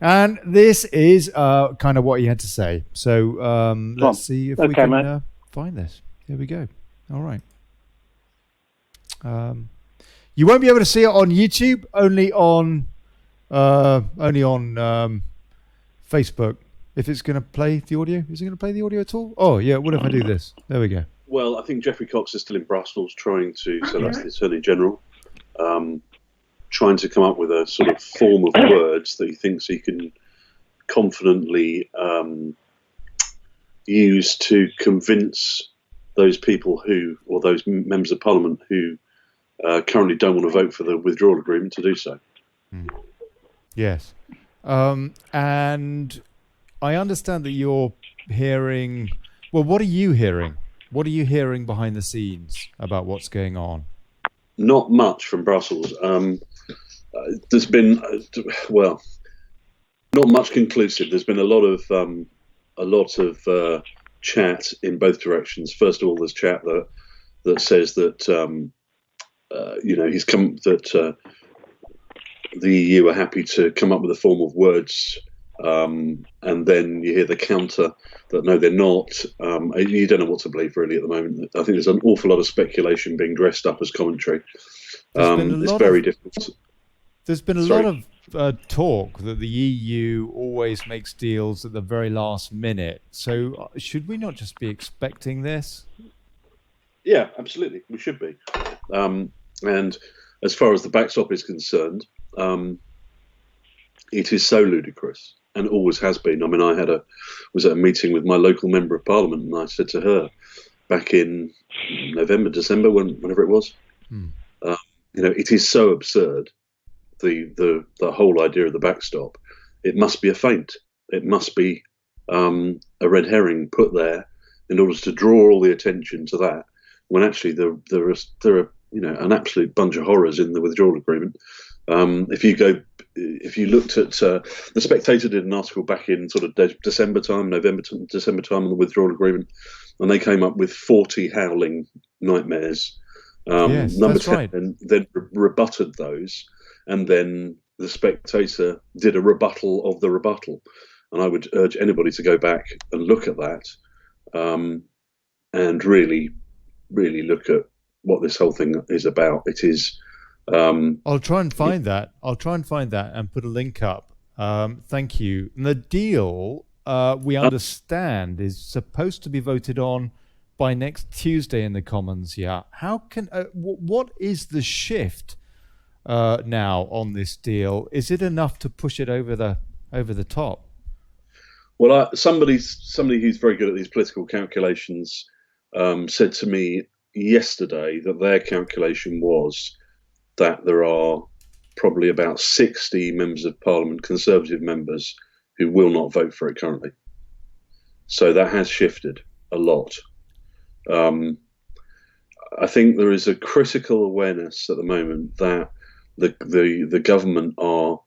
And this is kind of what he had to say. So let's see if we can find this. Here we go. All right. You won't be able to see it on YouTube, only on Facebook. If it's going to play the audio, is it going to play the audio at all? Oh yeah. What if I do this? There we go. Well, I think Geoffrey Cox is still in Brussels trying to. So that's the Attorney General. Trying to come up with a sort of form of words that he thinks he can confidently use to convince those people or those members of Parliament who currently don't want to vote for the withdrawal agreement to do so. Yes. And I understand that you're hearing... Well, what are you hearing? What are you hearing behind the scenes about what's going on? Not much from Brussels. There's been, not much conclusive. There's been a lot of chat in both directions. First of all, there's chat that says that the EU are happy to come up with a form of words, and then you hear the counter that no, they're not. You don't know what to believe really at the moment. I think there's an awful lot of speculation being dressed up as commentary. It's very difficult. There's been a lot of talk that the EU always makes deals at the very last minute. So should we not just be expecting this? Yeah, absolutely. We should be. And as far as the backstop is concerned, it is so ludicrous and always has been. I mean, I was at a meeting with my local member of Parliament, and I said to her back in November, December, whenever it was, it is so absurd. The whole idea of the backstop, it must be a feint. It must be a red herring put there in order to draw all the attention to that, when actually there are an absolute bunch of horrors in the withdrawal agreement. If you looked at The Spectator did an article back in sort of December time on the withdrawal agreement, and they came up with 40 howling nightmares. Yes, Number that's 10 right. and then rebutted those, and then The Spectator did a rebuttal of the rebuttal. And I would urge anybody to go back and look at that, and really, really look at what this whole thing is about. It is I'll try and find that. And put a link up. Thank you. And the deal, we understand, is supposed to be voted on by next Tuesday in the Commons. Yeah. How can? What is the shift now on this deal? Is it enough to push it over the top? Well, somebody who's very good at these political calculations said to me yesterday that their calculation was that there are probably about 60 members of Parliament, Conservative members, who will not vote for it currently. So that has shifted a lot. I think there is a critical awareness at the moment that the government are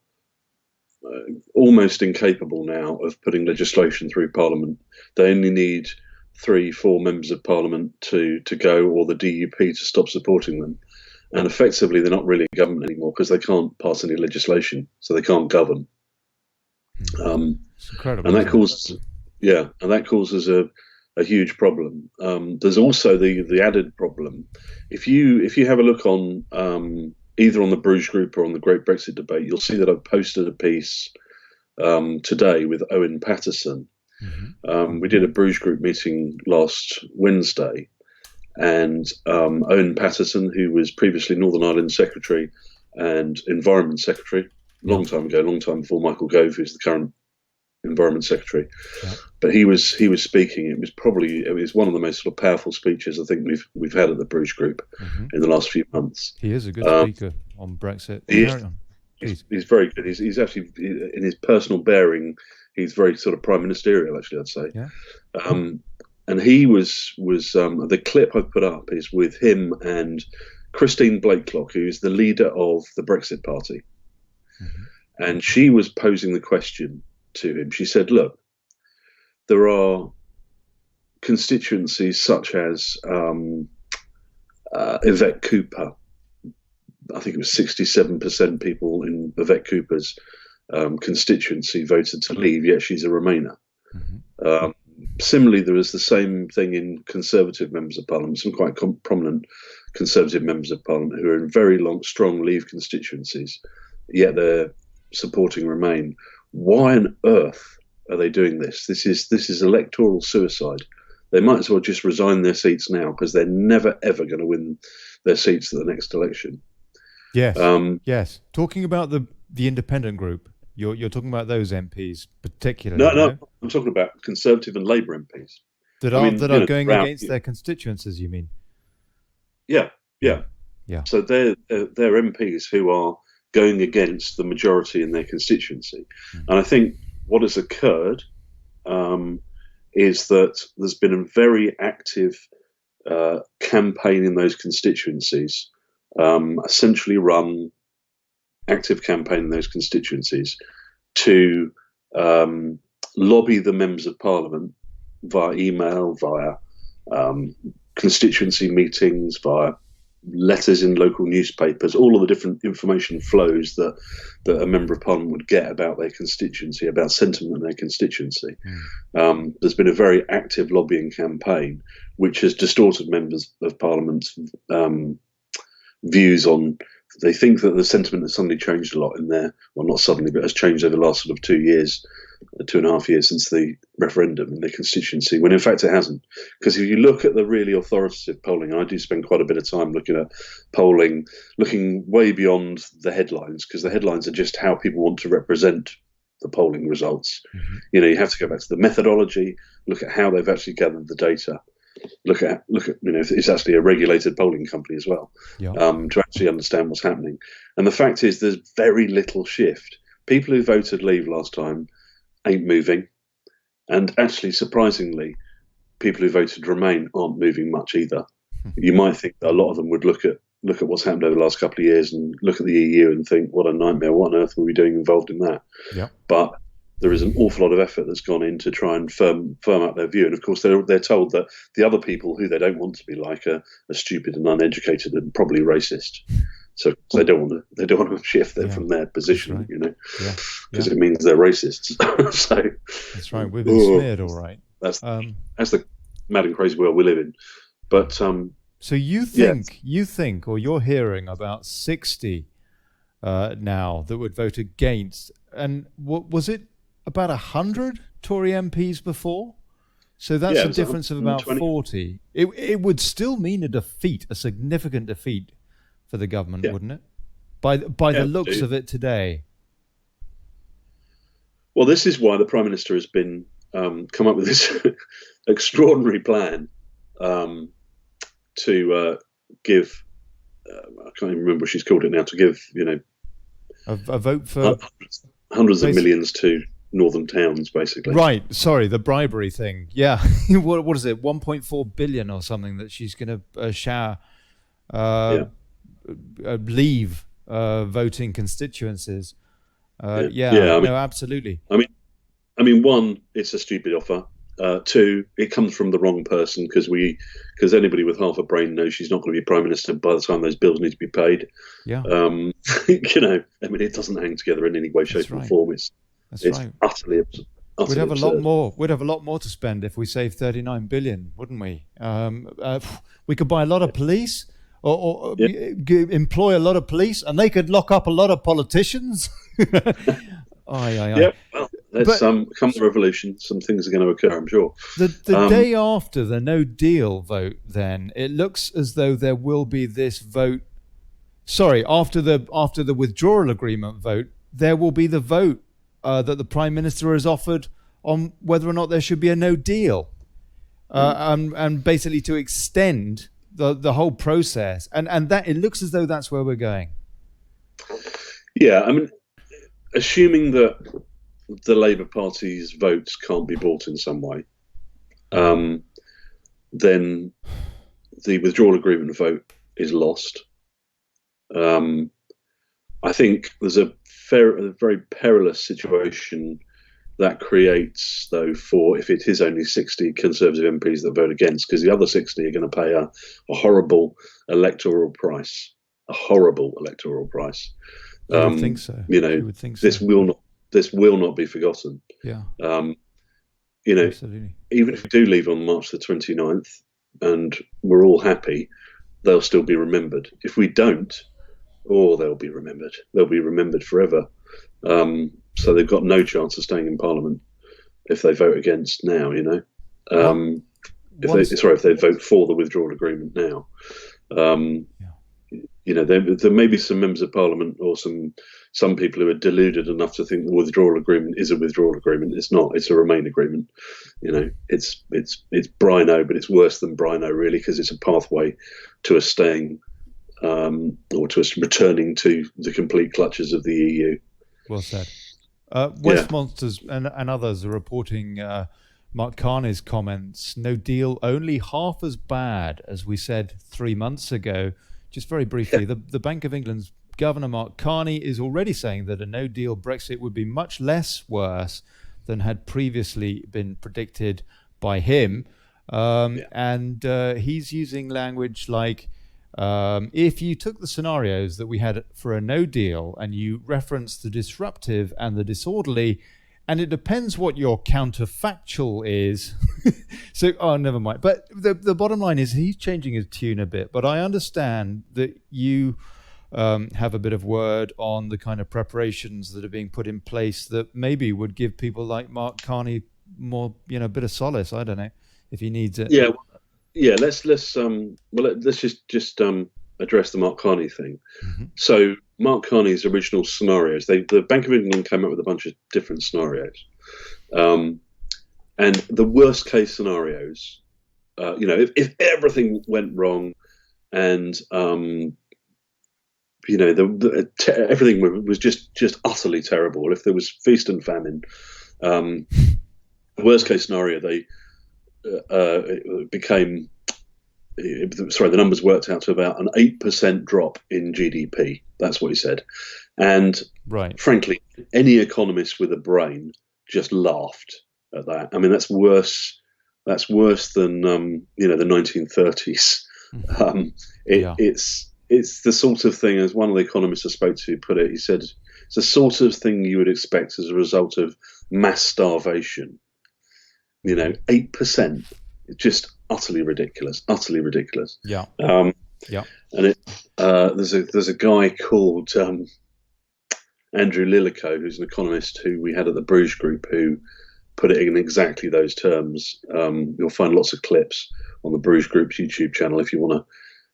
almost incapable now of putting legislation through Parliament. They only need 3-4 members of Parliament to go, or the DUP to stop supporting them. And effectively, they're not really a government anymore because they can't pass any legislation, so they can't govern. It's incredible. And that causes a huge problem. There's also the added problem. If you have a look on either on the Bruges Group or on the Great Brexit Debate, you'll see that I've posted a piece today with Owen Paterson. We did a Bruges Group meeting last Wednesday, and Owen Paterson, who was previously Northern Ireland Secretary and Environment Secretary, long time before Michael Gove, who's the current Environment Secretary. But he was speaking. It was one of the most sort of powerful speeches I think we've had at the Bruges Group in the last few months. He is a good speaker on Brexit. He's very good. He's actually, in his personal bearing, he's very sort of prime ministerial, actually, I'd say. Yeah. And he was the clip I've put up is with him and Christine Blakelock, who's the leader of the Brexit Party. And she was posing the question to him. She said, look, there are constituencies such as Yvette Cooper. I think it was 67% people in Yvette Cooper's constituency voted to leave, yet she's a Remainer. Similarly, there is the same thing in Conservative members of Parliament, some quite prominent Conservative members of Parliament who are in very strong Leave constituencies, yet they're supporting Remain. Why on earth are they doing this? This is electoral suicide. They might as well just resign their seats now, because they're never ever going to win their seats at the next election. Yes. Yes. Talking about the independent group, you're talking about those MPs particularly. No, I'm talking about Conservative and Labour MPs that are going against their constituencies. You mean? Yeah. So they're MPs who are going against the majority in their constituency. And I think what has occurred is that there's been a very active campaign in those constituencies, essentially run active campaign in those constituencies to lobby the members of Parliament via email, via constituency meetings, via letters in local newspapers, all of the different information flows that a member of Parliament would get about their constituency, about sentiment in their constituency. There's been a very active lobbying campaign which has distorted members of Parliament's views on. They think that the sentiment has suddenly changed a lot in there. Well, not suddenly, but has changed over the last sort of 2 years, 2.5 years since the referendum in their constituency, when in fact it hasn't. Because if you look at the really authoritative polling, I do spend quite a bit of time looking at polling, looking way beyond the headlines, because the headlines are just how people want to represent the polling results. You have to go back to the methodology, look at how they've actually gathered the data. Look at if it's actually a regulated polling company as well, to actually understand what's happening. And the fact is, there's very little shift. People who voted Leave last time ain't moving, and actually, surprisingly, people who voted Remain aren't moving much either. You might think that a lot of them would look at what's happened over the last couple of years and look at the EU and think, what a nightmare! What on earth were we doing involved in that? But there is an awful lot of effort that's gone in to try and firm up their view. And of course, they're told that the other people who they don't want to be like are stupid and uneducated and probably racist. So they don't want to shift them from their position, because it means they're racists. So that's right. We've been smeared, all right. That's the mad and crazy world we live in. But So you think, or you're hearing about 60 now that would vote against, and what was it, about 100 Tory MPs before? So that's a difference of about 40. It would still mean a defeat, a significant defeat for the government, wouldn't it? By the looks of it today. Well, this is why the Prime Minister has been come up with this extraordinary plan to give. I can't even remember what she's called it now. To give a vote for hundreds of millions to northern towns, basically. Right. Sorry, the bribery thing. Yeah. what is it? 1.4 billion or something that she's going to shower leave voting constituencies. Absolutely. I mean, one, it's a stupid offer. Two, it comes from the wrong person because anybody with half a brain knows she's not going to be Prime Minister by the time those bills need to be paid. Yeah. I mean, it doesn't hang together in any way, shape, or form. It's utterly absurd. We'd have a lot more. We'd have a lot more to spend if we saved 39 billion, wouldn't we? We could buy a lot of police, or employ a lot of police, and they could lock up a lot of politicians. Yeah, well, there's come the revolution. Some things are going to occur, I'm sure. The day after the No Deal vote, then it looks as though there will be this vote. Sorry, after the withdrawal agreement vote, there will be the vote that the Prime Minister has offered on whether or not there should be a No Deal, and basically to extend the whole process, and that it looks as though that's where we're going. Yeah, I mean, assuming that the Labour Party's votes can't be bought in some way, then the withdrawal agreement vote is lost. I think there's a very perilous situation that creates, though, for if it is only 60 Conservative MPs that vote against, because the other 60 are going to pay a horrible electoral price. A horrible electoral price. I would think so. You would think so. This will not be forgotten. Yeah. Absolutely. Even if we do leave on March the 29th and we're all happy, they'll still be remembered. If we don't, they'll be remembered. They'll be remembered forever. So they've got no chance of staying in Parliament if they vote against now. If they vote for the withdrawal agreement now. There may be some members of Parliament or some people who are deluded enough to think the withdrawal agreement is a withdrawal agreement. It's not. It's a Remain agreement. It's Brino, but it's worse than Brino really, because it's a pathway to us staying or to us returning to the complete clutches of the EU. Well said. Westmonsters and others are reporting Mark Carney's comments. No Deal only half as bad as we said 3 months ago. Just very briefly, the Bank of England's Governor Mark Carney is already saying that a no-deal Brexit would be much less worse than had previously been predicted by him. And he's using language like, if you took the scenarios that we had for a no-deal and you referenced the disruptive and the disorderly, and it depends what your counterfactual is. Never mind. But the bottom line is he's changing his tune a bit. But I understand that you have a bit of word on the kind of preparations that are being put in place that maybe would give people like Mark Carney more, a bit of solace. I don't know if he needs it. Yeah. Let's just address the Mark Carney thing. Mm-hmm. So Mark Carney's original scenarios, the Bank of England came up with a bunch of different scenarios, and the worst case scenarios, if everything went wrong, and everything was just utterly terrible. If there was feast and famine, the worst case scenario, the numbers worked out to about an 8% drop in GDP. That's what he said. And frankly, any economist with a brain just laughed at that. I mean, that's worse than the 1930s. It's the sort of thing, as one of the economists I spoke to put it, he said, it's the sort of thing you would expect as a result of mass starvation. 8%. It's just utterly ridiculous, utterly ridiculous. Yeah. Yeah. And there's a guy called Andrew Lillico, who's an economist who we had at the Bruges Group, who put it in exactly those terms. You'll find lots of clips on the Bruges Group's YouTube channel if you want to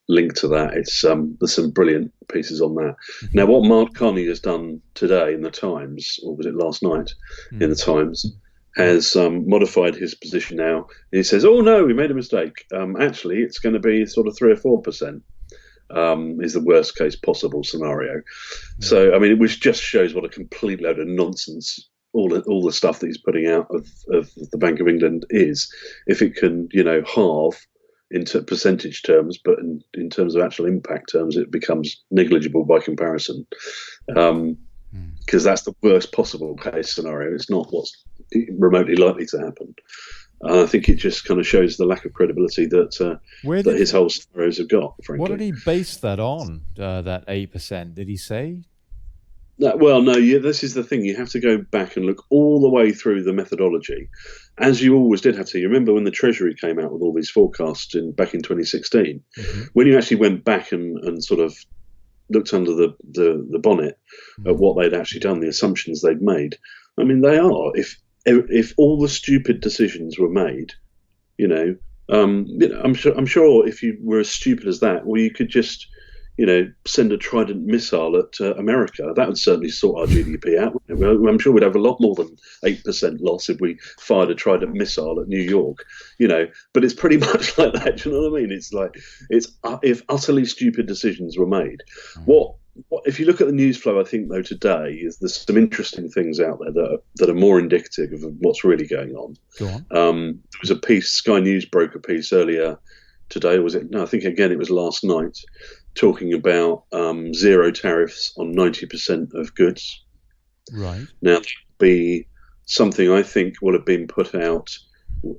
link to that. It's there's some brilliant pieces on that. Now, what Mark Carney has done today in the Times, or was it last night in the Times, has modified his position now. And he says, "Oh no, we made a mistake. Actually, it's going to be sort of 3 or 4%. Is the worst case possible scenario." So, I mean, which just shows what a complete load of nonsense all the stuff that he's putting out of the Bank of England is. If it can, halve into percentage terms, but in terms of actual impact terms, it becomes negligible by comparison. Because that's the worst possible case scenario. It's not what's remotely likely to happen. I think it just kind of shows the lack of credibility that his whole scenarios have got, frankly. What did he base that on, that 8%? Did he say? This is the thing. You have to go back and look all the way through the methodology, as you always did have to. You remember when the Treasury came out with all these forecasts back in 2016? When you actually went back and sort of looked under the bonnet at what they'd actually done, the assumptions they'd made. I mean, they are. If all the stupid decisions were made, I'm sure if you were as stupid as that, well, you could just, send a Trident missile at America. That would certainly sort our GDP out. I'm sure we'd have a lot more than 8% loss if we fired a Trident missile at New York, But it's pretty much like that. Do you know what I mean? It's like if utterly stupid decisions were made. What if you look at the news flow, I think though today is there's some interesting things out there that are more indicative of what's really going on. Go on. There was a piece, Sky News broke a piece earlier today. Was it? No, I think again it was last night, talking about zero tariffs on 90% of goods. Right. Now, that would be something I think will have been put out.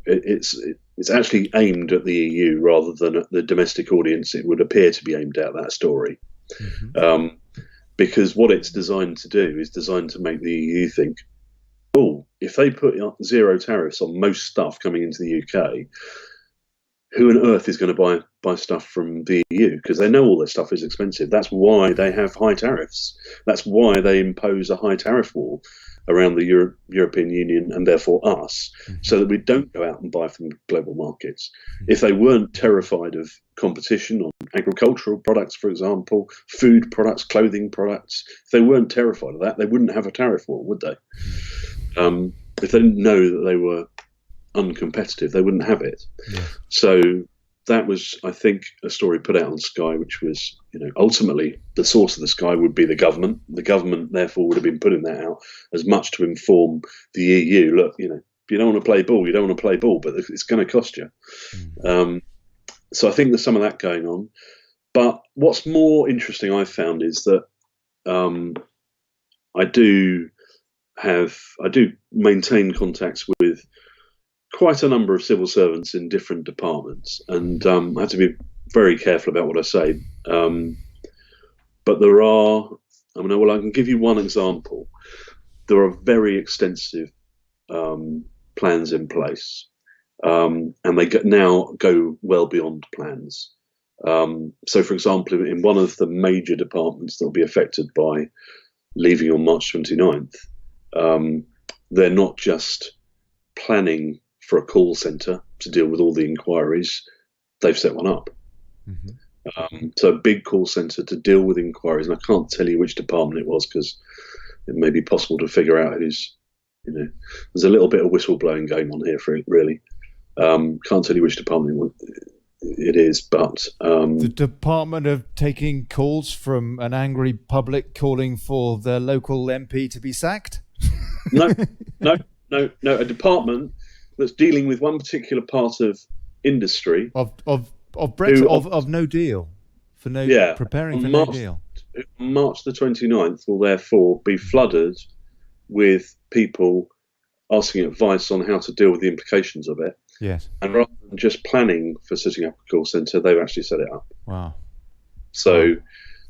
It's actually aimed at the EU rather than at the domestic audience. It would appear to be aimed at that story. Because what it's designed to do is designed to make the EU think, oh, if they put zero tariffs on most stuff coming into the UK, who on earth is going to buy stuff from the EU? Because they know all their stuff is expensive. That's why they have high tariffs. That's why they impose a high tariff wall around the European Union and therefore us, so that we don't go out and buy from global markets. If they weren't terrified of competition on agricultural products, for example, food products, clothing products, if they weren't terrified of that, they wouldn't have a tariff wall, would they? If they didn't know that they were uncompetitive, they wouldn't have it. Yeah. So that was, I think, a story put out on Sky, which was, ultimately the source of the Sky would be the government. The government, therefore, would have been putting that out as much to inform the EU. Look, if you don't want to play ball, you don't want to play ball, but it's going to cost you. So I think there's some of that going on. But what's more interesting, I found, is that I do maintain contacts with quite a number of civil servants in different departments, and I have to be very careful about what I say. But there are, I can give you one example. There are very extensive plans in place, and they now go well beyond plans. So, for example, in one of the major departments that will be affected by leaving on March 29th, they're not just planning for a call centre to deal with all the inquiries. They've set one up. So a big call centre to deal with inquiries. And I can't tell you which department it was because it may be possible to figure out who's, there's a little bit of whistleblowing going on here for it, really. Can't tell you which department it is, but... the department of taking calls from an angry public calling for their local MP to be sacked? No, a department that's dealing with one particular part of industry of Brexit, of no deal, preparing for no deal. March the 29th will therefore be flooded with people asking advice on how to deal with the implications of it. Yes. And rather than just planning for setting up a call centre, they've actually set it up. Wow. So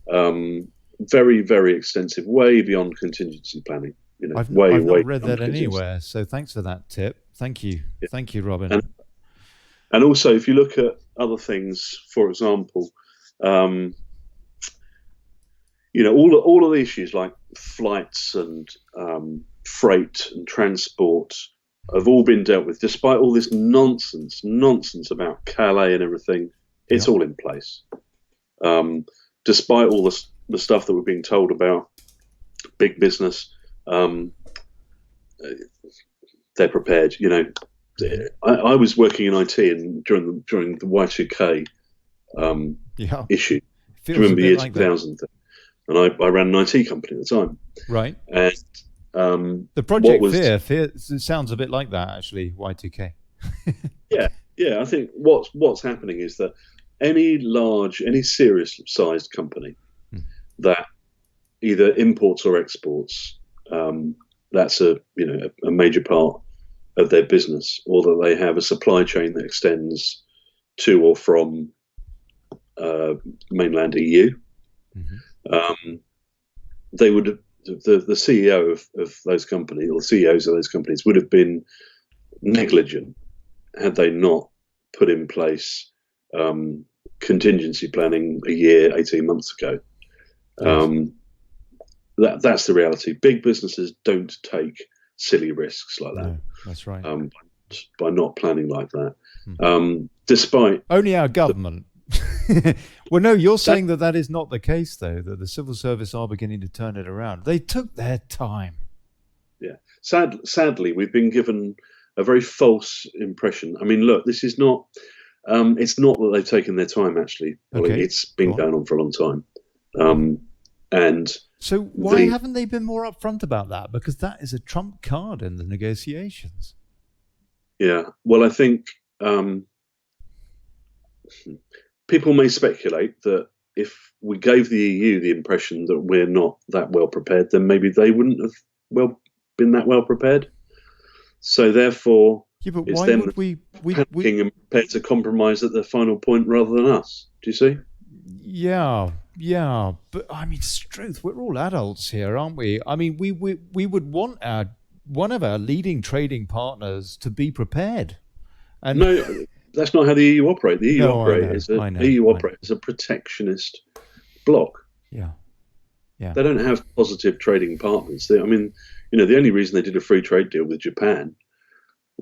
very, very extensive, way beyond contingency planning. I've not read that anywhere, so thanks for that tip. Thank you. Yeah. Thank you, Robin. And also, if you look at other things, for example, all of the issues like flights and freight and transport have all been dealt with, despite all this nonsense about Calais and everything. It's all in place. Despite all the stuff that we're being told about big business, they're prepared. I was working in IT and during the Y2K issue. Do you remember the year 2000? And I ran an IT company at the time. Right. And the Project Fear sounds a bit like that, actually, Y2K. Yeah. I think what's happening is that any serious sized company that either imports or exports, that's a major part of their business, or that they have a supply chain that extends to or from mainland EU. They would the CEO of those companies, or CEOs of those companies, would have been negligent had they not put in place contingency planning a year, 18 months ago. That's the reality. Big businesses don't take silly risks like that. No, that's right. By not planning like that. Despite only our government. Well, no, you're saying that is not the case, though, that the civil service are beginning to turn it around. They took their time. Yeah. Sadly, we've been given a very false impression. I mean, look, this is not, it's not that they've taken their time, actually. Okay. It's been going on for a long time. And so why haven't they been more upfront about that? Because that is a trump card in the negotiations. Yeah. Well, I think people may speculate that if we gave the EU the impression that we're not that well prepared, then maybe they wouldn't have been that well prepared. So therefore, but it's why them would we panicking and prepared to compromise at the final point rather than us. Do you see? Yeah. But I mean, Struth, we're all adults here, aren't we? I mean, we would want one of our leading trading partners to be prepared. And no, that's not how the EU operate. The EU operate as a protectionist bloc. Yeah. They don't have positive trading partners. The only reason they did a free trade deal with Japan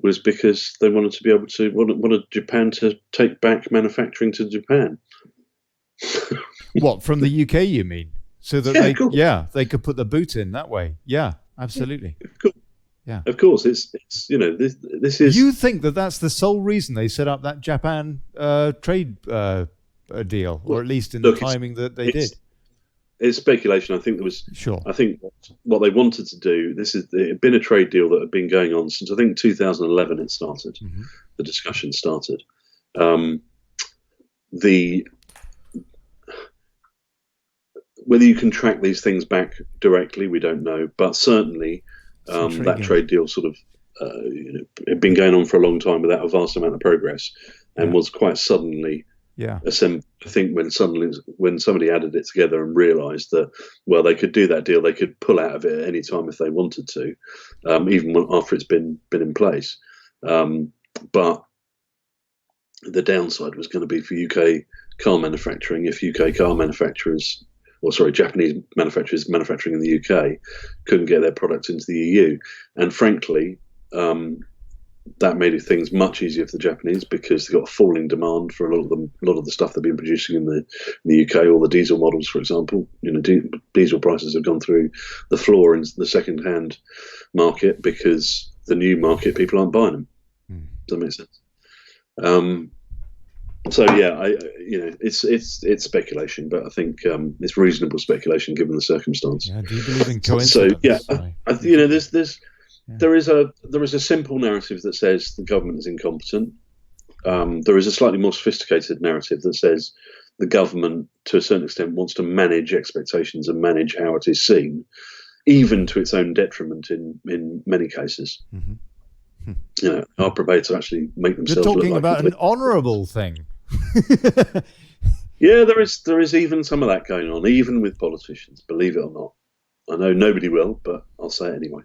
was because they wanted to be able to wanted Japan to take back manufacturing to Japan. What, from the UK, you mean? So that they could put the boot in that way. Yeah, absolutely. Yeah, of course. It's this is. You think that's the sole reason they set up that Japan trade deal, or at least in the timing that they did? It's speculation. I think there was. Sure. I think what they wanted to do. It had been a trade deal that had been going on since I think 2011. It started. Mm-hmm. The discussion started. Whether you can track these things back directly, we don't know. But certainly, that trade deal sort of had been going on for a long time without a vast amount of progress, and was quite suddenly assembled. I think when somebody added it together and realised that they could do that deal, they could pull out of it at any time if they wanted to, even after it's been in place. But the downside was going to be for UK car manufacturing if UK car manufacturers. Japanese manufacturers manufacturing in the UK couldn't get their products into the EU. And frankly, that made things much easier for the Japanese because they got a falling demand for a lot of the stuff they've been producing in the UK. All the diesel models, for example, diesel prices have gone through the floor in the second-hand market because the new market people aren't buying them. Does that make sense? So it's speculation, but I think it's reasonable speculation given the circumstance. Yeah, do you believe in coincidence? There is a simple narrative that says the government is incompetent. There is a slightly more sophisticated narrative that says the government, to a certain extent, wants to manage expectations and manage how it is seen, even to its own detriment in many cases. Mm-hmm. Are prepared to actually make themselves. You're talking about an honourable thing. Yeah, there is even some of that going on, even with politicians. Believe it or not, I know nobody will, but I'll say it anyway.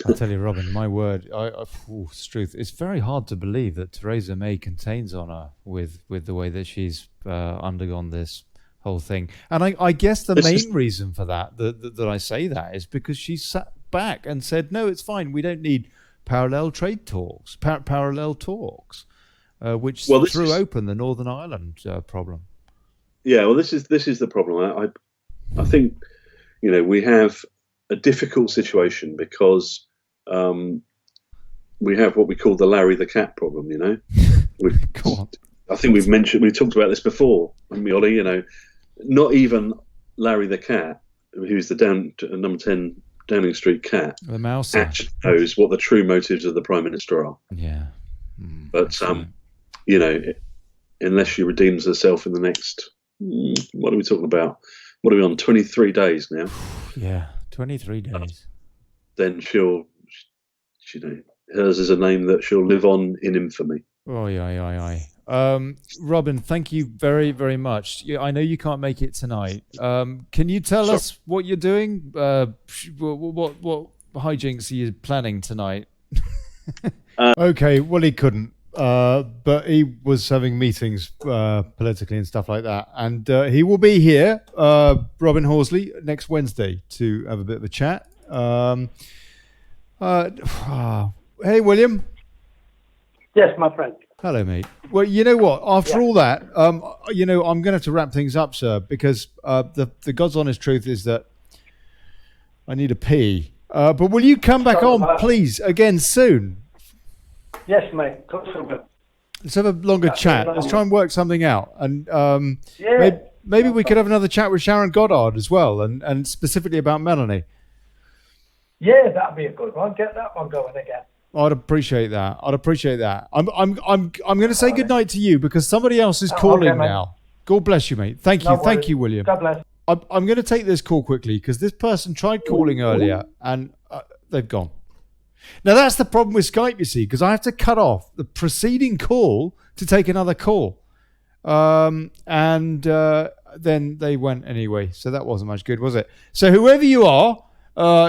I tell you, Robin, my word, it's truth. It's very hard to believe that Theresa May contains honour with the way that she's undergone this whole thing. And I guess the main reason for that I say that is because she sat back and said, no, it's fine. We don't need parallel trade talks, parallel talks, which threw open the Northern Ireland problem. Yeah, well, this is the problem. I think, we have a difficult situation because we have what we call the Larry the Cat problem. I think we've talked about this before, haven't we, Ollie? Not even Larry the Cat, who's the number 10 Downing Street cat, the mouse, actually knows what the true motives of the Prime Minister are. Yeah. But unless she redeems herself in the next, what are we talking about? What are we on? 23 days now. Yeah, 23 days. Then hers is a name that she'll live on in infamy. Oh, yeah. Robin, thank you very, very much. I know you can't make it tonight. Can you tell us what you're doing? What hijinks are you planning tonight? Okay, well, he couldn't. But he was having meetings politically and stuff like that. And he will be here, Robin Horsley, next Wednesday to have a bit of a chat. Hey, William. Yes, my friend. Hello, mate. Well, you know what? After all that, I'm going to have to wrap things up, sir, because the God's honest truth is that I need a pee. But will you come back on, please, again soon? Yes, mate. Of course I will. Let's have a longer chat. Let's try and work something out. And maybe we could have another chat with Sharon Goddard as well, and specifically about Melanie. Yeah, that'd be a good one. Get that one going again. I'd appreciate that. I'm going to say goodnight to you because somebody else is calling now. God bless you, mate. Thank you. Thank you, William. God bless. I'm going to take this call quickly because this person tried calling earlier and they've gone. Now, that's the problem with Skype, you see, because I have to cut off the preceding call to take another call. And then they went anyway. So that wasn't much good, was it? So whoever you are,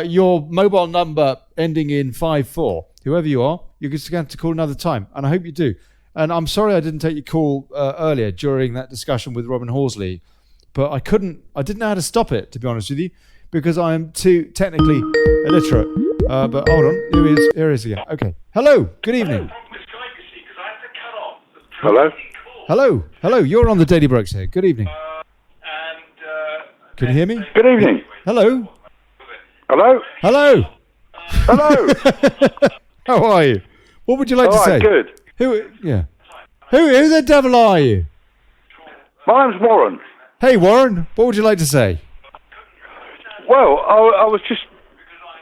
your mobile number ending in 54, whoever you are, you're just going to have to call another time. And I hope you do. And I'm sorry I didn't take your call earlier during that discussion with Robin Horsley. But I didn't know how to stop it, to be honest with you, because I am too technically illiterate. But hold on, here he is again. Okay. Hello, good evening. Hello, you're on the Daily Brexit. Good evening. Can you hear me? Good evening. Hello. Hello. How are you? What would you like to say? Good. Who the devil are you? My name's Warren. Hey, Warren, what would you like to say? Well,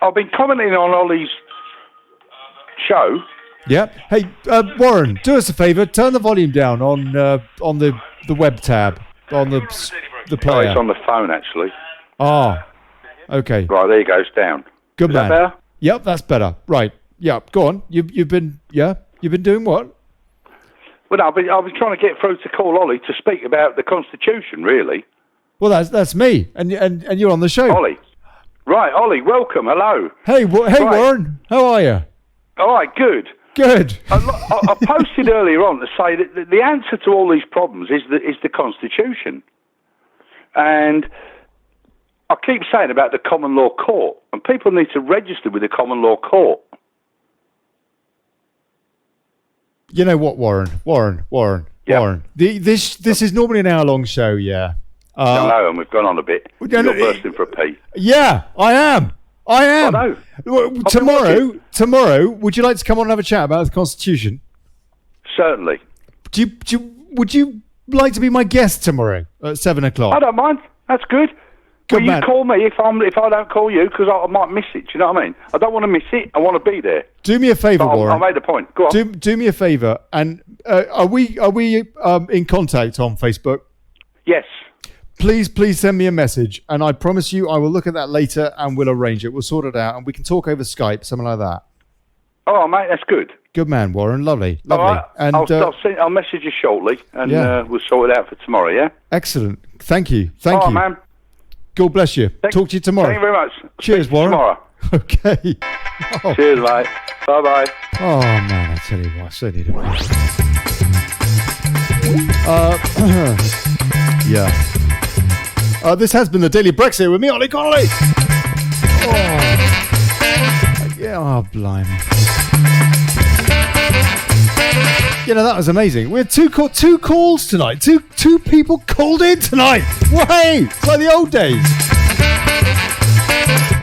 I've been commenting on Olly's show. Yep. Hey, Warren, do us a favour. Turn the volume down on the web tab on the player. Oh, it's on the phone actually. Ah, okay. Right, there you go. It's down. Good man. Is that better? Yep, that's better. Right. Yep. Go on. You've been doing what? Well, no, I've been trying to get through to call Olly to speak about the Constitution, really. Well, that's me, and you're on the show. Olly. Right, Olly, welcome. Hello. Hey, Warren. How are you? All right, good. Good. I posted earlier on to say that the answer to all these problems is the Constitution. And I keep saying about the common law court, and people need to register with the common law court. You know what, Warren? Yeah. Warren. This is normally an hour-long show, yeah. I know, and we've gone on a bit. You're bursting for a pee. Yeah, I am. I know. Tomorrow, would you like to come on and have a chat about the Constitution? Certainly. Would you like to be my guest tomorrow at 7 o'clock? I don't mind. That's good. Good Will man. You call me if I don't call you, because I might miss it. Do you know what I mean? I don't want to miss it. I want to be there. Do me a favour, Warren. I made a point. Go on. Do me a favour, and are we in contact on Facebook? Yes. Please send me a message, and I promise you I will look at that later and we'll arrange it. We'll sort it out, and we can talk over Skype, something like that. Oh, mate, that's good. Good man, Warren. Lovely. All right. And I'll message you shortly, and we'll sort it out for tomorrow, yeah? Excellent. Thank you. All right, man. God bless you. Talk to you tomorrow. Thank you very much. Cheers, Warren. Tomorrow. Okay. Oh. Cheers, mate. Bye-bye. Oh, man, I tell you what, I so need a break. Yeah. This has been the Daily Brexit with me, Olly Connelly. Oh. Yeah, oh, blimey. You know, that was amazing. We had two calls tonight. Two people called in tonight. Way! It's like the old days.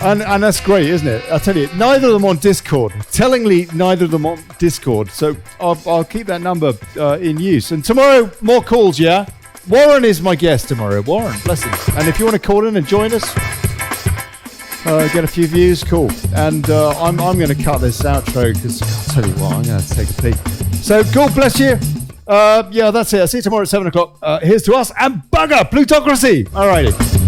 And that's great, isn't it? I tell you, neither of them on Discord. Tellingly, neither of them on Discord. So I'll keep that number in use. And tomorrow, more calls, yeah? Warren is my guest tomorrow. Warren, bless him. And if you want to call in and join us, get a few views, cool. And I'm going to cut this outro because I'll tell you what, I'm going to take a peek. So, God bless you. Yeah, that's it. I'll see you tomorrow at 7 o'clock. Here's to us and bugger plutocracy. Alrighty.